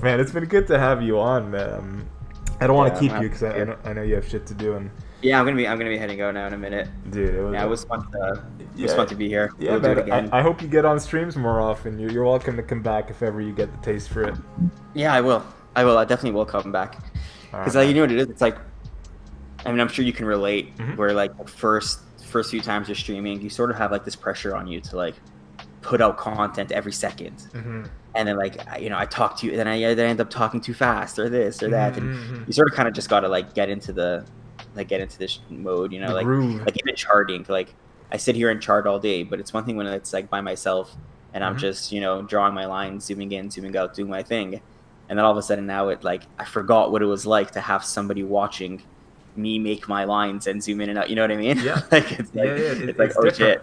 man, it's been good to have you on. I don't want to keep you because I know you have shit to do. And yeah, I'm gonna be heading out now in a minute. Dude, it was fun. It was fun to be here. Yeah, we'll do it again. I hope you get on streams more often. You're welcome to come back if ever you get the taste for it. Yeah, I will. I definitely will come back. Because you know what it is? It's like, I mean, I'm sure you can relate. Mm-hmm. Where like the first few times you're streaming, you sort of have like this pressure on you to like put out content every second. Mm-hmm. And then like I talk to you, then I end up talking too fast or this or that, and you sort of kind of just gotta like get into this mode, like groove. Like even charting. Like I sit here and chart all day, but it's one thing when it's like by myself and I'm just drawing my lines, zooming in, zooming out, doing my thing, and then all of a sudden now it like I forgot what it was like to have somebody watching me make my lines and zoom in and out. You know what I mean? Yeah. Like it's like oh shit,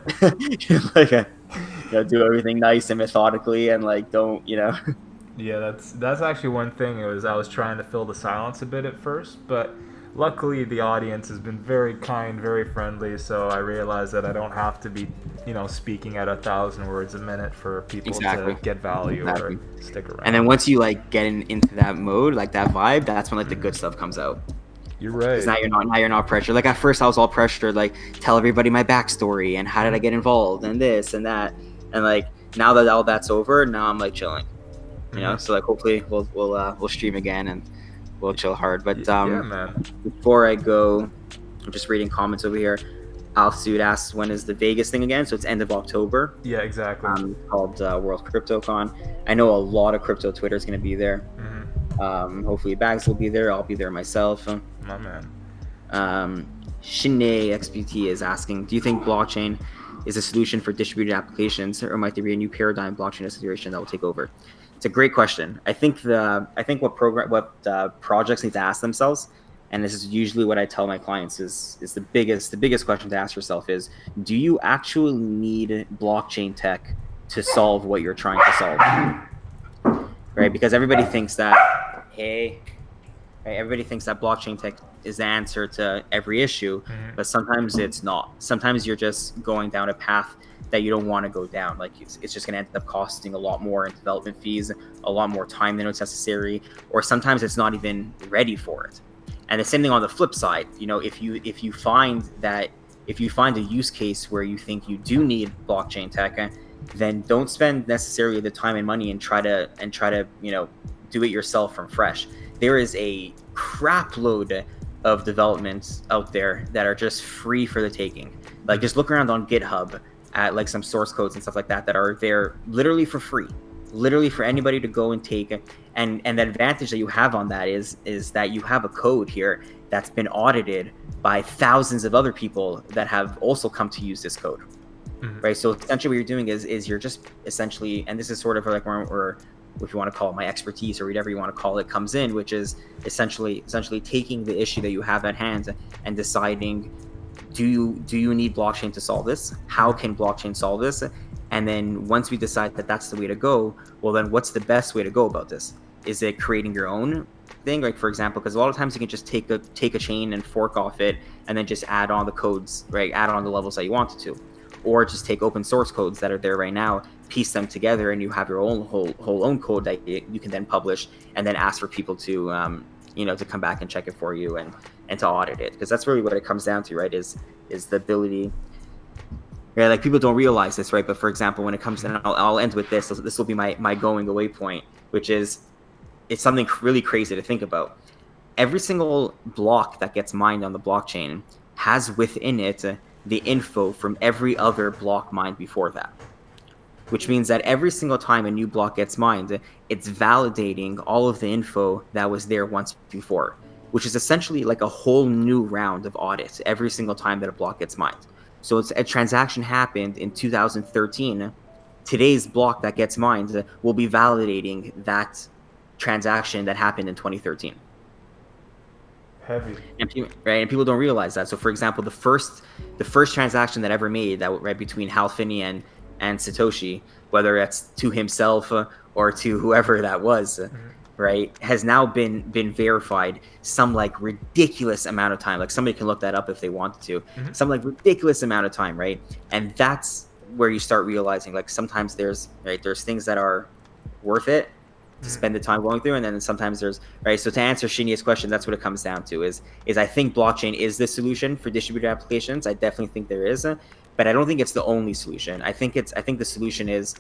like do everything nice and methodically and like don't. Yeah, that's actually one thing. I was trying to fill the silence a bit at first, but luckily the audience has been very kind, very friendly. So I realized that I don't have to be speaking at 1,000 words a minute for people to get value or stick around. And then once you like get into that mode, like that vibe, that's when like the good stuff comes out. You're right. Because now you're not pressured. Like at first I was all pressured, like tell everybody my backstory and how did I get involved and this and that, and like now that all that's over, now I'm like chilling, So like hopefully we'll stream again and we'll chill hard. But yeah, man. Before I go, I'm just reading comments over here. Alsuit asks when is the Vegas thing again? So it's end of October. Yeah, exactly. Called World CryptoCon. I know a lot of crypto Twitter is going to be there. Hopefully Bags will be there. I'll be there myself. My man. Shine XPT is asking, do you think blockchain is a solution for distributed applications, or might there be a new paradigm blockchain association that will take over? It's a great question. I think what projects need to ask themselves, and this is usually what I tell my clients is the biggest question to ask yourself is, do you actually need blockchain tech to solve what you're trying to solve? Right? Because everybody thinks that everybody thinks that blockchain tech is the answer to every issue, but sometimes it's not. Sometimes you're just going down a path that you don't want to go down. Like it's just going to end up costing a lot more in development fees, a lot more time than it's necessary, or sometimes it's not even ready for it. And the same thing on the flip side. If you find a use case where you think you do need blockchain tech, then don't spend necessarily the time and money and try to do it yourself from fresh. There is a crap load of developments out there that are just free for the taking. Like just look around on GitHub at like some source codes and stuff like that are there literally for free, literally for anybody to go and take. And the advantage that you have on that is that you have a code here that's been audited by thousands of other people that have also come to use this code. Right? So essentially what you're doing is you're just essentially, and this is sort of like where if you want to call it my expertise or whatever you want to call it comes in, which is essentially taking the issue that you have at hand and deciding, do you need blockchain to solve this? How can blockchain solve this? And then once we decide that that's the way to go, well then what's the best way to go about this? Is it creating your own thing? Like for example, because a lot of times you can just take a chain and fork off it and then just add on the codes, right? Add on the levels that you wanted to. Or just take open source codes that are there right now, piece them together, and you have your own whole own code that you can then publish, and then ask for people to to come back and check it for you and to audit it, because that's really what it comes down to, right? Is the ability. Yeah, like people don't realize this, right? But for example, when it comes to, and I'll end with this. This will be my going away point, which is it's something really crazy to think about. Every single block that gets mined on the blockchain has within it the info from every other block mined before that, which means that every single time a new block gets mined, it's validating all of the info that was there once before, which is essentially like a whole new round of audit every single time that a block gets mined. So it's a transaction happened in 2013. Today's block that gets mined will be validating that transaction that happened in 2013. Heavy. And people don't realize that. So for example, the first transaction that ever made that right between Hal Finney and Satoshi, whether it's to himself or to whoever that was, right, has now been verified some like ridiculous amount of time. Like somebody can look that up if they wanted to. Some like ridiculous amount of time, right? And that's where you start realizing like sometimes there's things that are worth it to spend the time going through, and then sometimes there's, right? So to answer Shinia's question, that's what it comes down to is I think blockchain is the solution for distributed applications. I definitely think there is, but I don't think it's the only solution. I think the solution is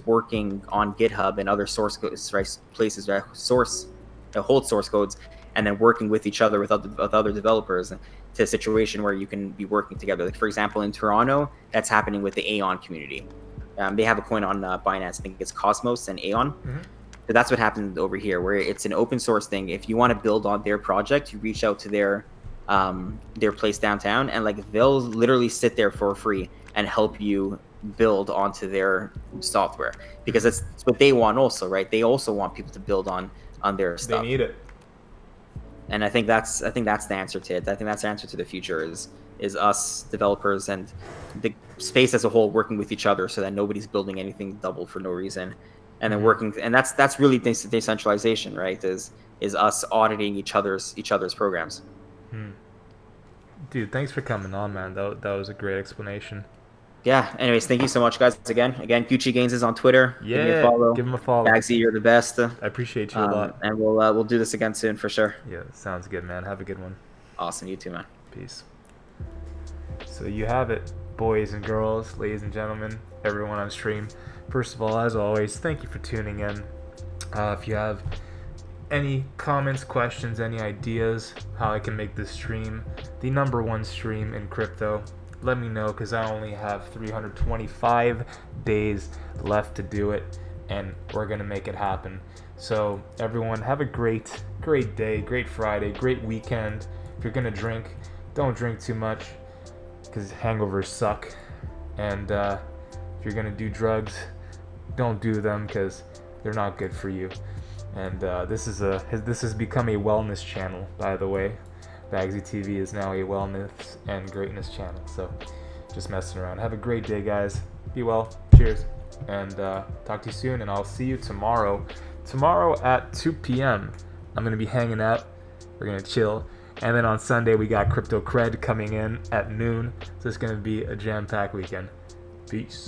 working on GitHub and other source codes, right, places that hold source codes, and then working with each other with other developers to a situation where you can be working together. Like for example, in Toronto, that's happening with the Aeon community. They have a coin on Binance. I think it's Cosmos and Aeon. So that's what happened over here, where it's an open source thing. If you want to build on their project, you reach out to their place downtown, and like they'll literally sit there for free and help you build onto their software, because that's what they want also, right? They also want people to build on their stuff. They need it. And I think that's the answer to it. I think that's the answer to the future is us developers and the space as a whole working with each other so that nobody's building anything double for no reason. And then working, and that's really decentralization, right? Is us auditing each other's programs. Dude, thanks for coming on, man. That was a great explanation. Yeah. Anyways, thank you so much, guys. Again, Gucci Gains is on Twitter. Yeah, give me a follow. Give him a follow. Bagsy, you're the best. I appreciate you a lot. And we'll do this again soon for sure. Yeah, sounds good, man. Have a good one. Awesome. You too, man. Peace. So you have it, boys and girls, ladies and gentlemen, everyone on stream. First of all, as always, thank you for tuning in. If you have any comments, questions, any ideas how I can make this stream the #1 stream in crypto, let me know, because I only have 325 days left to do it, and we're going to make it happen. So everyone, have a great day, great Friday, great weekend. If you're going to drink, don't drink too much, because hangovers suck. And if you're going to do drugs, don't do them, because they're not good for you. And this has become a wellness channel, by the way. Bagsy TV is now a wellness and greatness channel. So just messing around. Have a great day, guys. Be well. Cheers. And talk to you soon. And I'll see you tomorrow. Tomorrow at 2 p.m. I'm going to be hanging out. We're going to chill. And then on Sunday, we got Crypto Cred coming in at noon. So it's going to be a jam-packed weekend. Peace.